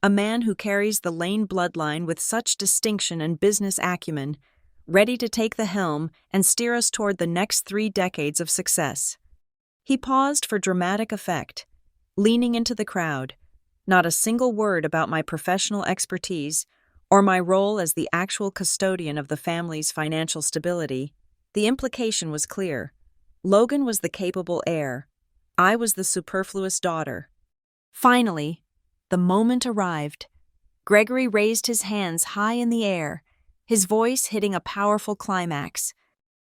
a man who carries the Lane bloodline with such distinction and business acumen, ready to take the helm and steer us toward the next 3 decades of success. He paused for dramatic effect, leaning into the crowd. Not a single word about my professional expertise or my role as the actual custodian of the family's financial stability. The implication was clear. Logan was the capable heir. I was the superfluous daughter. Finally, the moment arrived. Gregory raised his hands high in the air, his voice hitting a powerful climax.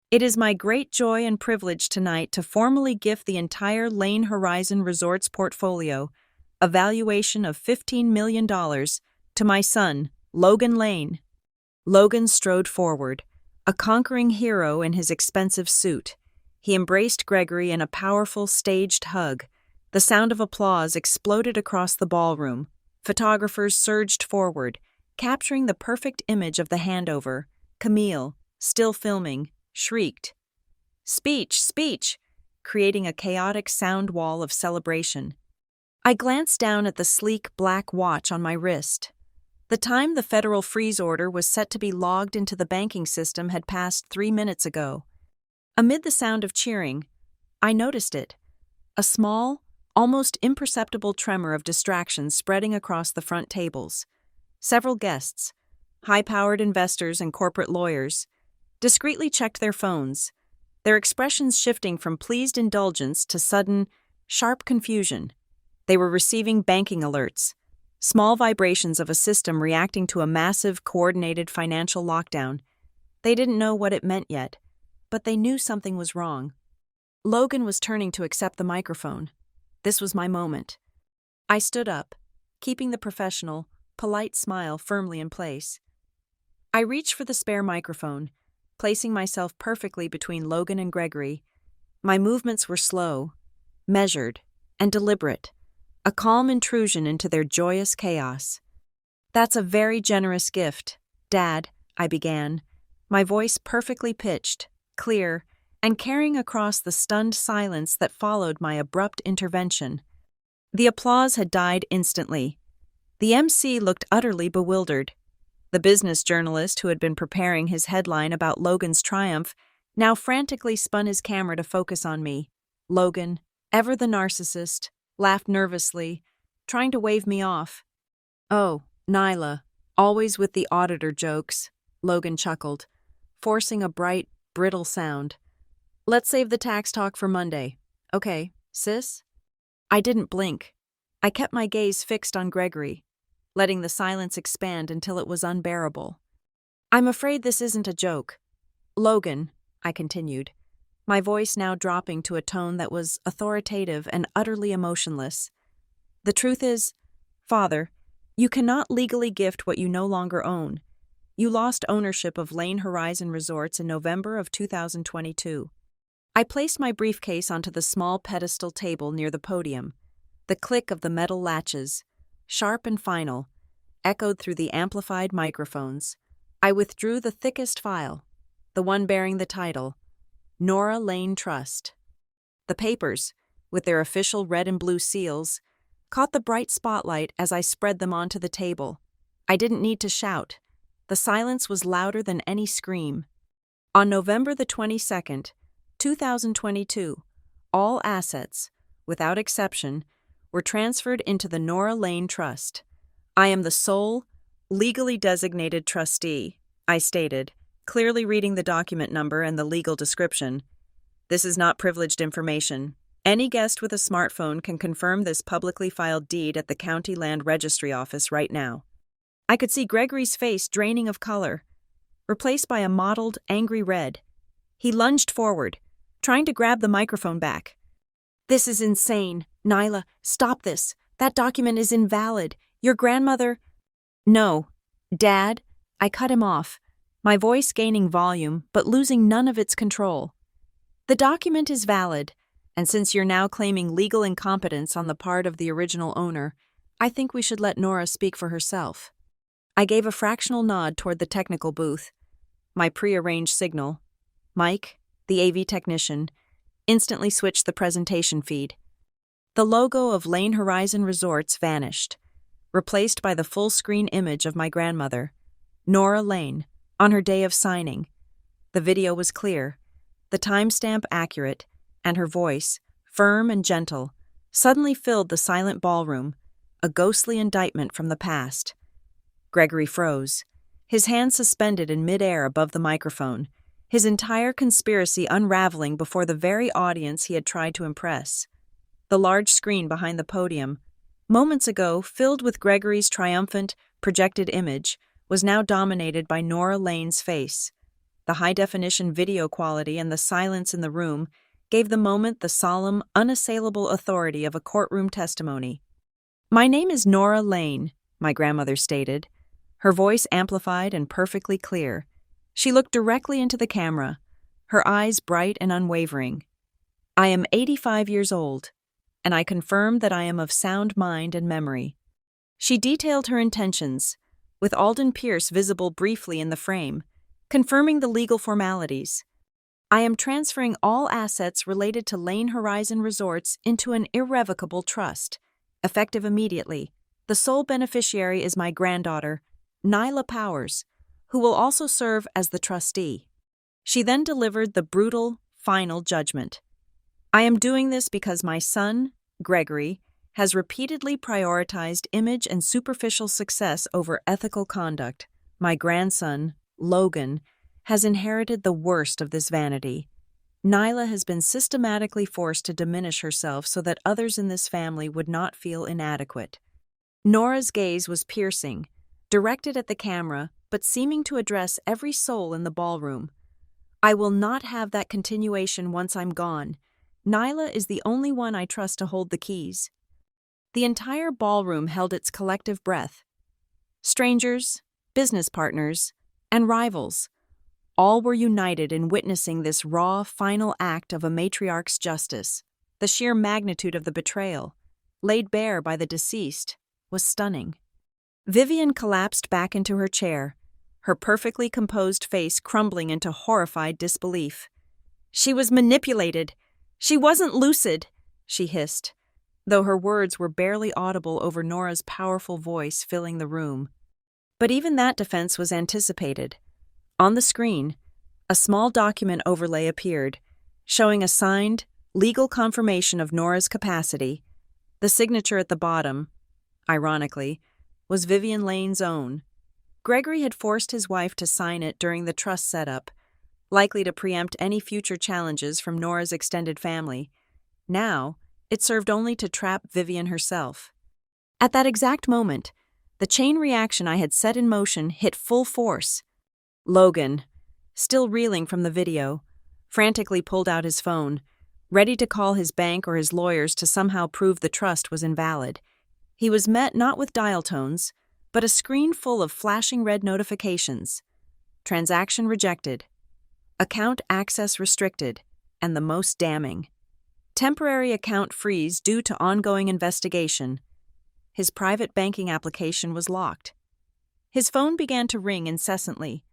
It is my great joy and privilege tonight to formally gift the entire Lane Horizon Resorts portfolio, a valuation of $15 million, to my son, Logan Lane. Logan strode forward, a conquering hero in his expensive suit. He embraced Gregory in a powerful, staged hug. The sound of applause exploded across the ballroom. Photographers surged forward, capturing the perfect image of the handover. Camille, still filming, shrieked, "Speech, speech!" creating a chaotic sound wall of celebration. I glanced down at the sleek black watch on my wrist. The time the federal freeze order was set to be logged into the banking system had passed 3 minutes ago. Amid the sound of cheering, I noticed it. A small, almost imperceptible tremor of distraction spreading across the front tables. Several guests, high-powered investors and corporate lawyers, discreetly checked their phones, their expressions shifting from pleased indulgence to sudden, sharp confusion. They were receiving banking alerts, small vibrations of a system reacting to a massive, coordinated financial lockdown. They didn't know what it meant yet, but they knew something was wrong. Logan was turning to accept the microphone. This was my moment. I stood up, keeping the professional, polite smile firmly in place. I reached for the spare microphone, placing myself perfectly between Logan and Gregory. My movements were slow, measured, and deliberate, a calm intrusion into their joyous chaos. "That's a very generous gift, Dad," I began, my voice perfectly pitched, clear, and carrying across the stunned silence that followed my abrupt intervention. The applause had died instantly. The MC looked utterly bewildered. The business journalist who had been preparing his headline about Logan's triumph now frantically spun his camera to focus on me. Logan, ever the narcissist, laughed nervously, trying to wave me off. "Oh, Nyla, always with the auditor jokes," Logan chuckled, forcing a bright, brittle sound. "Let's save the tax talk for Monday. Okay, sis?" I didn't blink. I kept my gaze fixed on Gregory, letting the silence expand until it was unbearable. "I'm afraid this isn't a joke. Logan," I continued, my voice now dropping to a tone that was authoritative and utterly emotionless. "The truth is, Father, you cannot legally gift what you no longer own. You lost ownership of Lane Horizon Resorts in November of 2022. I placed my briefcase onto the small pedestal table near the podium. The click of the metal latches, sharp and final, echoed through the amplified microphones. I withdrew the thickest file, the one bearing the title, Nora Lane Trust. The papers, with their official red and blue seals, caught the bright spotlight as I spread them onto the table. I didn't need to shout. The silence was louder than any scream. On November the 22nd, 2022, all assets, without exception, were transferred into the Nora Lane Trust. I am the sole, legally designated trustee, I stated, clearly reading the document number and the legal description. This is not privileged information. Any guest with a smartphone can confirm this publicly filed deed at the County Land Registry office right now. I could see Gregory's face draining of color, replaced by a mottled, angry red. He lunged forward, trying to grab the microphone back. "This is insane. Nyla, stop this. That document is invalid. Your grandmother—" "No, Dad," I cut him off, my voice gaining volume but losing none of its control. "The document is valid, and since you're now claiming legal incompetence on the part of the original owner, I think we should let Nora speak for herself." I gave a fractional nod toward the technical booth. My prearranged signal, Mike, the AV technician, instantly switched the presentation feed. The logo of Lane Horizon Resorts vanished, replaced by the full-screen image of my grandmother, Nora Lane, on her day of signing. The video was clear, the timestamp accurate, and her voice, firm and gentle, suddenly filled the silent ballroom, a ghostly indictment from the past. Gregory froze, his hands suspended in midair above the microphone, his entire conspiracy unraveling before the very audience he had tried to impress. The large screen behind the podium, moments ago filled with Gregory's triumphant, projected image, was now dominated by Nora Lane's face. The high-definition video quality and the silence in the room gave the moment the solemn, unassailable authority of a courtroom testimony. "My name is Nora Lane," my grandmother stated, her voice amplified and perfectly clear. She looked directly into the camera, her eyes bright and unwavering. "I am 85 years old, and I confirm that I am of sound mind and memory." She detailed her intentions, with Alden Pierce visible briefly in the frame, confirming the legal formalities. "I am transferring all assets related to Lane Horizon Resorts into an irrevocable trust, effective immediately. The sole beneficiary is my granddaughter, Nyla Powers, who will also serve as the trustee." She then delivered the brutal, final judgment. "I am doing this because my son, Gregory, has repeatedly prioritized image and superficial success over ethical conduct. My grandson, Logan, has inherited the worst of this vanity. Nyla has been systematically forced to diminish herself so that others in this family would not feel inadequate." Nora's gaze was piercing, directed at the camera, but seeming to address every soul in the ballroom. "I will not have that continuation once I'm gone. Nyla is the only one I trust to hold the keys." The entire ballroom held its collective breath. Strangers, business partners, and rivals, all were united in witnessing this raw, final act of a matriarch's justice. The sheer magnitude of the betrayal, laid bare by the deceased, was stunning. Vivian collapsed back into her chair, her perfectly composed face crumbling into horrified disbelief. "She was manipulated. She wasn't lucid," she hissed, though her words were barely audible over Nora's powerful voice filling the room. But even that defense was anticipated. On the screen, a small document overlay appeared, showing a signed, legal confirmation of Nora's capacity. The signature at the bottom, ironically, was Vivian Lane's own. Gregory had forced his wife to sign it during the trust setup, likely to preempt any future challenges from Nora's extended family. Now, it served only to trap Vivian herself. At that exact moment, the chain reaction I had set in motion hit full force. Logan, still reeling from the video, frantically pulled out his phone, ready to call his bank or his lawyers to somehow prove the trust was invalid. He was met not with dial tones, but a screen full of flashing red notifications. Transaction rejected. Account access restricted, and the most damning. Temporary account freeze due to ongoing investigation. His private banking application was locked. His phone began to ring incessantly.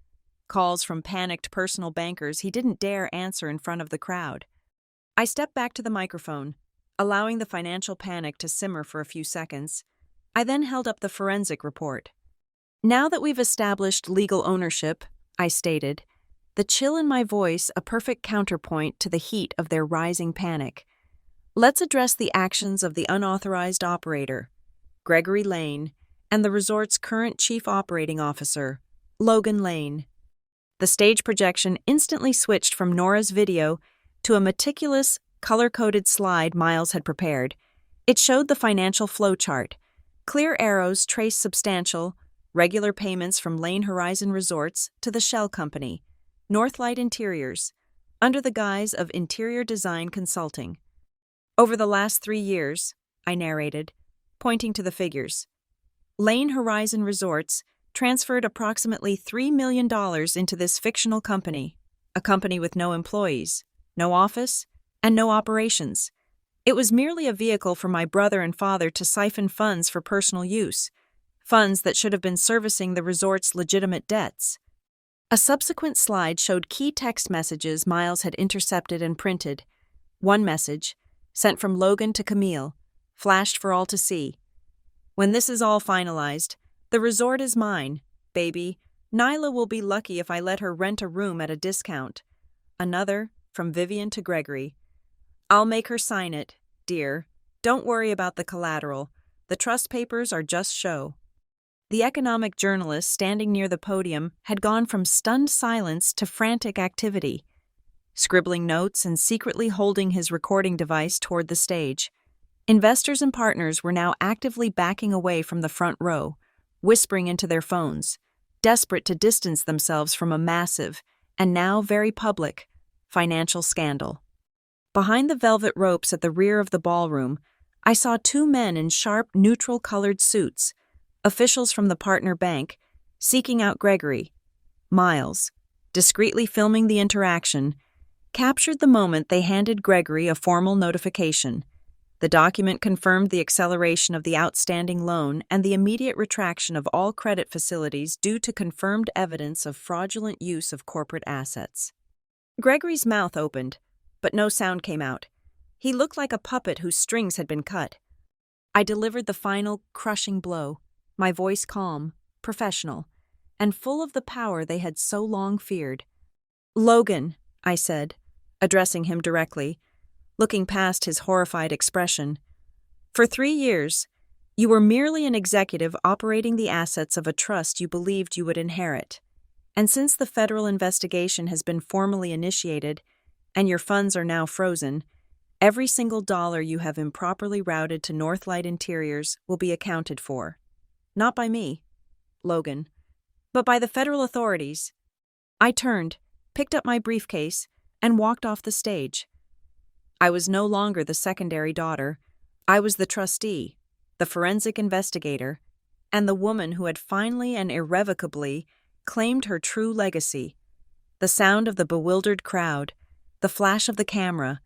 calls from panicked personal bankers he didn't dare answer in front of the crowd. I stepped back to the microphone, allowing the financial panic to simmer for a few seconds. I then held up the forensic report. Now that we've established legal ownership, I stated, the chill in my voice a perfect counterpoint to the heat of their rising panic. Let's address the actions of the unauthorized operator, Gregory Lane, and the resort's current chief operating officer, Logan Lane. The stage projection instantly switched from Nora's video to a meticulous, color-coded slide Miles had prepared. It showed the financial flowchart. Clear arrows traced substantial, regular payments from Lane Horizon Resorts to the shell company, Northlight Interiors, under the guise of interior design consulting. Over the last 3 years, I narrated, pointing to the figures, Lane Horizon Resorts transferred approximately $3 million into this fictional company, a company with no employees, no office, and no operations. It was merely a vehicle for my brother and father to siphon funds for personal use, funds that should have been servicing the resort's legitimate debts. A subsequent slide showed key text messages Miles had intercepted and printed. One message, sent from Logan to Camille, flashed for all to see. When this is all finalized, the resort is mine, baby. Nyla will be lucky if I let her rent a room at a discount. Another, from Vivian to Gregory. I'll make her sign it, dear. Don't worry about the collateral. The trust papers are just show. The economic journalist standing near the podium had gone from stunned silence to frantic activity, scribbling notes and secretly holding his recording device toward the stage. Investors and partners were now actively backing away from the front row, whispering into their phones, desperate to distance themselves from a massive, and now very public, financial scandal. Behind the velvet ropes at the rear of the ballroom, I saw 2 men in sharp, neutral-colored suits, officials from the partner bank, seeking out Gregory. Miles, discreetly filming the interaction, captured the moment they handed Gregory a formal notification. The document confirmed the acceleration of the outstanding loan and the immediate retraction of all credit facilities due to confirmed evidence of fraudulent use of corporate assets. Gregory's mouth opened, but no sound came out. He looked like a puppet whose strings had been cut. I delivered the final, crushing blow, my voice calm, professional, and full of the power they had so long feared. Logan, I said, addressing him directly, looking past his horrified expression. For 3 years, you were merely an executive operating the assets of a trust you believed you would inherit. And since the federal investigation has been formally initiated, and your funds are now frozen, every single dollar you have improperly routed to Northlight Interiors will be accounted for. Not by me, Logan, but by the federal authorities. I turned, picked up my briefcase, and walked off the stage. I was no longer the secondary daughter. I was the trustee, the forensic investigator, and the woman who had finally and irrevocably claimed her true legacy. The sound of the bewildered crowd, the flash of the camera,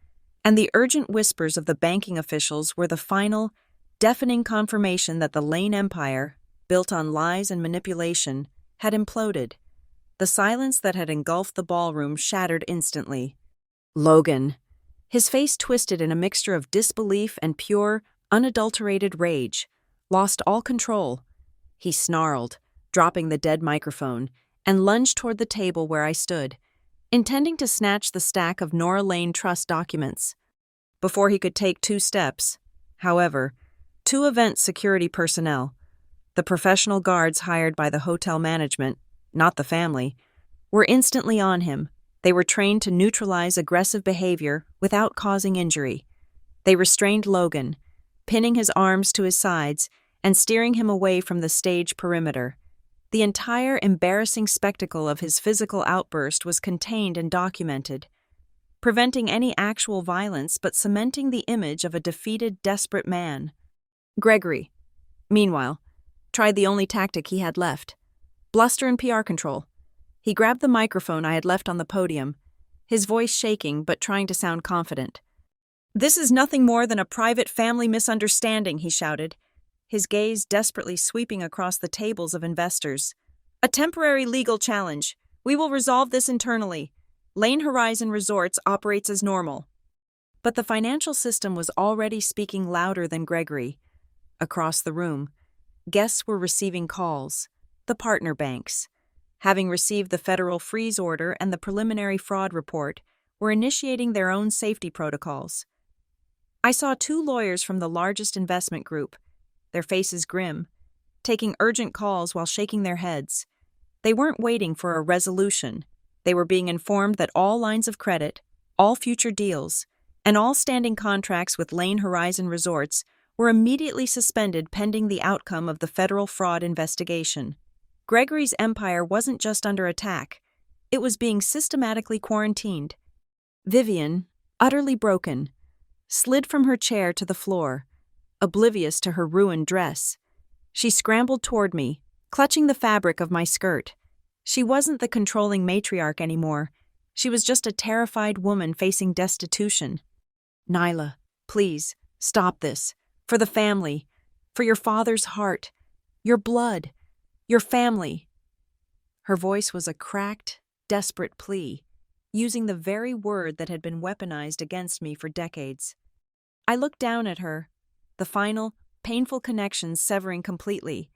and the urgent whispers of the banking officials were the final, deafening confirmation that the Lane Empire, built on lies and manipulation, had imploded. The silence that had engulfed the ballroom shattered instantly. Logan. His face twisted in a mixture of disbelief and pure, unadulterated rage, lost all control. He snarled, dropping the dead microphone, and lunged toward the table where I stood, intending to snatch the stack of Nora Lane Trust documents. Before he could take 2 steps, however, 2 event security personnel, the professional guards hired by the hotel management, not the family, were instantly on him. They were trained to neutralize aggressive behavior without causing injury. They restrained Logan, pinning his arms to his sides and steering him away from the stage perimeter. The entire embarrassing spectacle of his physical outburst was contained and documented, preventing any actual violence but cementing the image of a defeated, desperate man. Gregory, meanwhile, tried the only tactic he had left: bluster and PR control. He grabbed the microphone I had left on the podium, his voice shaking but trying to sound confident. "This is nothing more than a private family misunderstanding," he shouted, his gaze desperately sweeping across the tables of investors. "A temporary legal challenge. We will resolve this internally. Lane Horizon Resorts operates as normal. But the financial system was already speaking louder than Gregory. Across the room, guests were receiving calls. The partner banks, having received the federal freeze order and the preliminary fraud report, were initiating their own safety protocols. I saw two lawyers from the largest investment group, their faces grim, taking urgent calls while shaking their heads. They weren't waiting for a resolution. They were being informed that all lines of credit, all future deals, and all standing contracts with Lane Horizon Resorts were immediately suspended pending the outcome of the federal fraud investigation. Gregory's empire wasn't just under attack. It was being systematically quarantined. Vivian, utterly broken, slid from her chair to the floor, oblivious to her ruined dress. She scrambled toward me, clutching the fabric of my skirt. She wasn't the controlling matriarch anymore. She was just a terrified woman facing destitution. Nyla, please, stop this. For the family. For your father's heart. Your blood. Your family. Her voice was a cracked, desperate plea, using the very word that had been weaponized against me for decades. I looked down at her, the final, painful connections severing completely.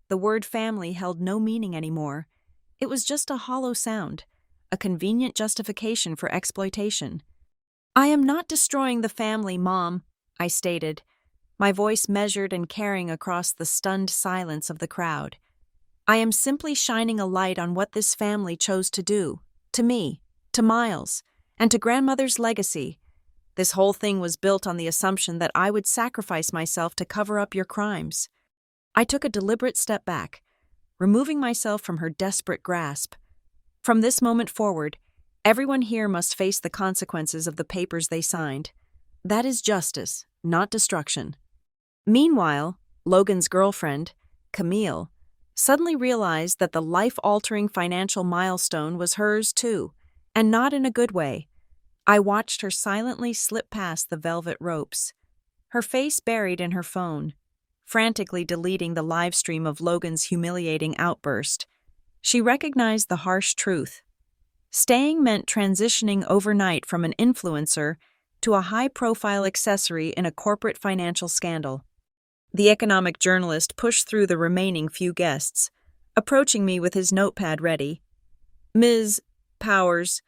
The word family held no meaning anymore. It was just a hollow sound, a convenient justification for exploitation. I am not destroying the family, Mom, I stated, my voice measured and caring across the stunned silence of the crowd. I am simply shining a light on what this family chose to do, to me, to Miles, and to Grandmother's legacy. This whole thing was built on the assumption that I would sacrifice myself to cover up your crimes. I took a deliberate step back, removing myself from her desperate grasp. From this moment forward, everyone here must face the consequences of the papers they signed. That is justice, not destruction. Meanwhile, Logan's girlfriend, Camille, suddenly realized that the life-altering financial milestone was hers too, and not in a good way. I watched her silently slip past the velvet ropes, her face buried in her phone, frantically deleting the live stream of Logan's humiliating outburst. She recognized the harsh truth. Staying meant transitioning overnight from an influencer to a high-profile accessory in a corporate financial scandal. The economic journalist pushed through the remaining few guests, approaching me with his notepad ready. Ms. Powers,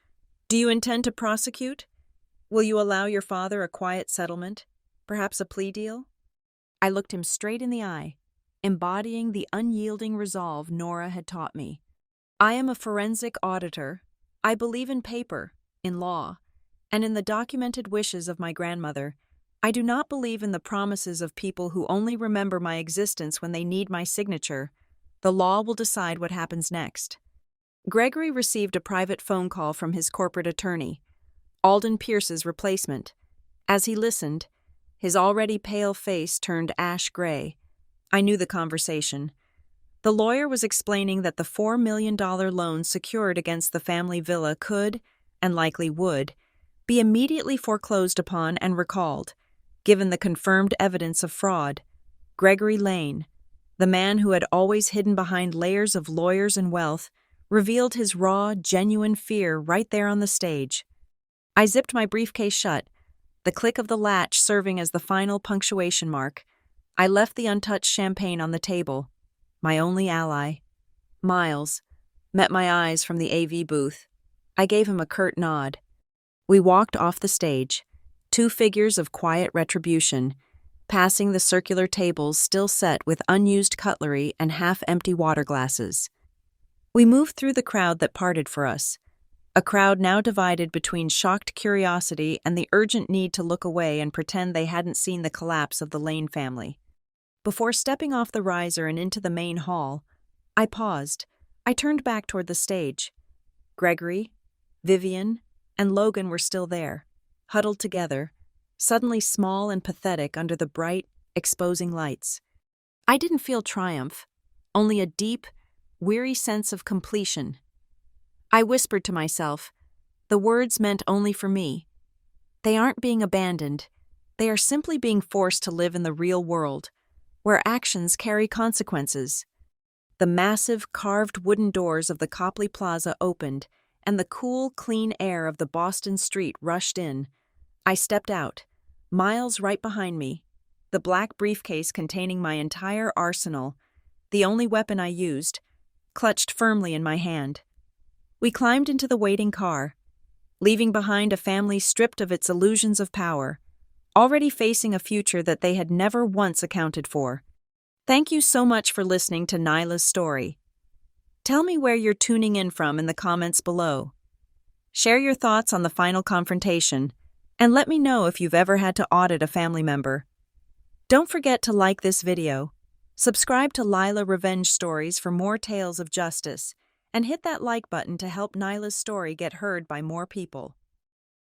do you intend to prosecute? Will you allow your father a quiet settlement? Perhaps a plea deal? I looked him straight in the eye, embodying the unyielding resolve Nora had taught me. I am a forensic auditor. I believe in paper, in law, and in the documented wishes of my grandmother. I do not believe in the promises of people who only remember my existence when they need my signature. The law will decide what happens next. Gregory received a private phone call from his corporate attorney, Alden Pierce's replacement. As he listened, his already pale face turned ash gray. I knew the conversation. The lawyer was explaining that the $4 million loan secured against the family villa could, and likely would, be immediately foreclosed upon and recalled, given the confirmed evidence of fraud. Gregory Lane, the man who had always hidden behind layers of lawyers and wealth, revealed his raw, genuine fear right there on the stage. I zipped my briefcase shut, the click of the latch serving as the final punctuation mark. I left the untouched champagne on the table. My only ally, Miles, met my eyes from the AV booth. I gave him a curt nod. We walked off the stage, two figures of quiet retribution, passing the circular tables still set with unused cutlery and half-empty water glasses. We moved through the crowd that parted for us, a crowd now divided between shocked curiosity and the urgent need to look away and pretend they hadn't seen the collapse of the Lane family. Before stepping off the riser and into the main hall, I paused. I turned back toward the stage. Gregory, Vivian, and Logan were still there, huddled together, suddenly small and pathetic under the bright, exposing lights. I didn't feel triumph, only a deep, weary sense of completion. I whispered to myself, the words meant only for me. They aren't being abandoned. They are simply being forced to live in the real world, where actions carry consequences. The massive, carved wooden doors of the Copley Plaza opened, and the cool, clean air of the Boston street rushed in. I stepped out, Miles right behind me, the black briefcase containing my entire arsenal, the only weapon I used, clutched firmly in my hand. We climbed into the waiting car, leaving behind a family stripped of its illusions of power, already facing a future that they had never once accounted for. Thank you so much for listening to Nyla's story. Tell me where you're tuning in from in the comments below. Share your thoughts on the final confrontation, and let me know if you've ever had to audit a family member. Don't forget to like this video, subscribe to Lila Revenge Stories for more tales of justice, and hit that like button to help Nyla's story get heard by more people.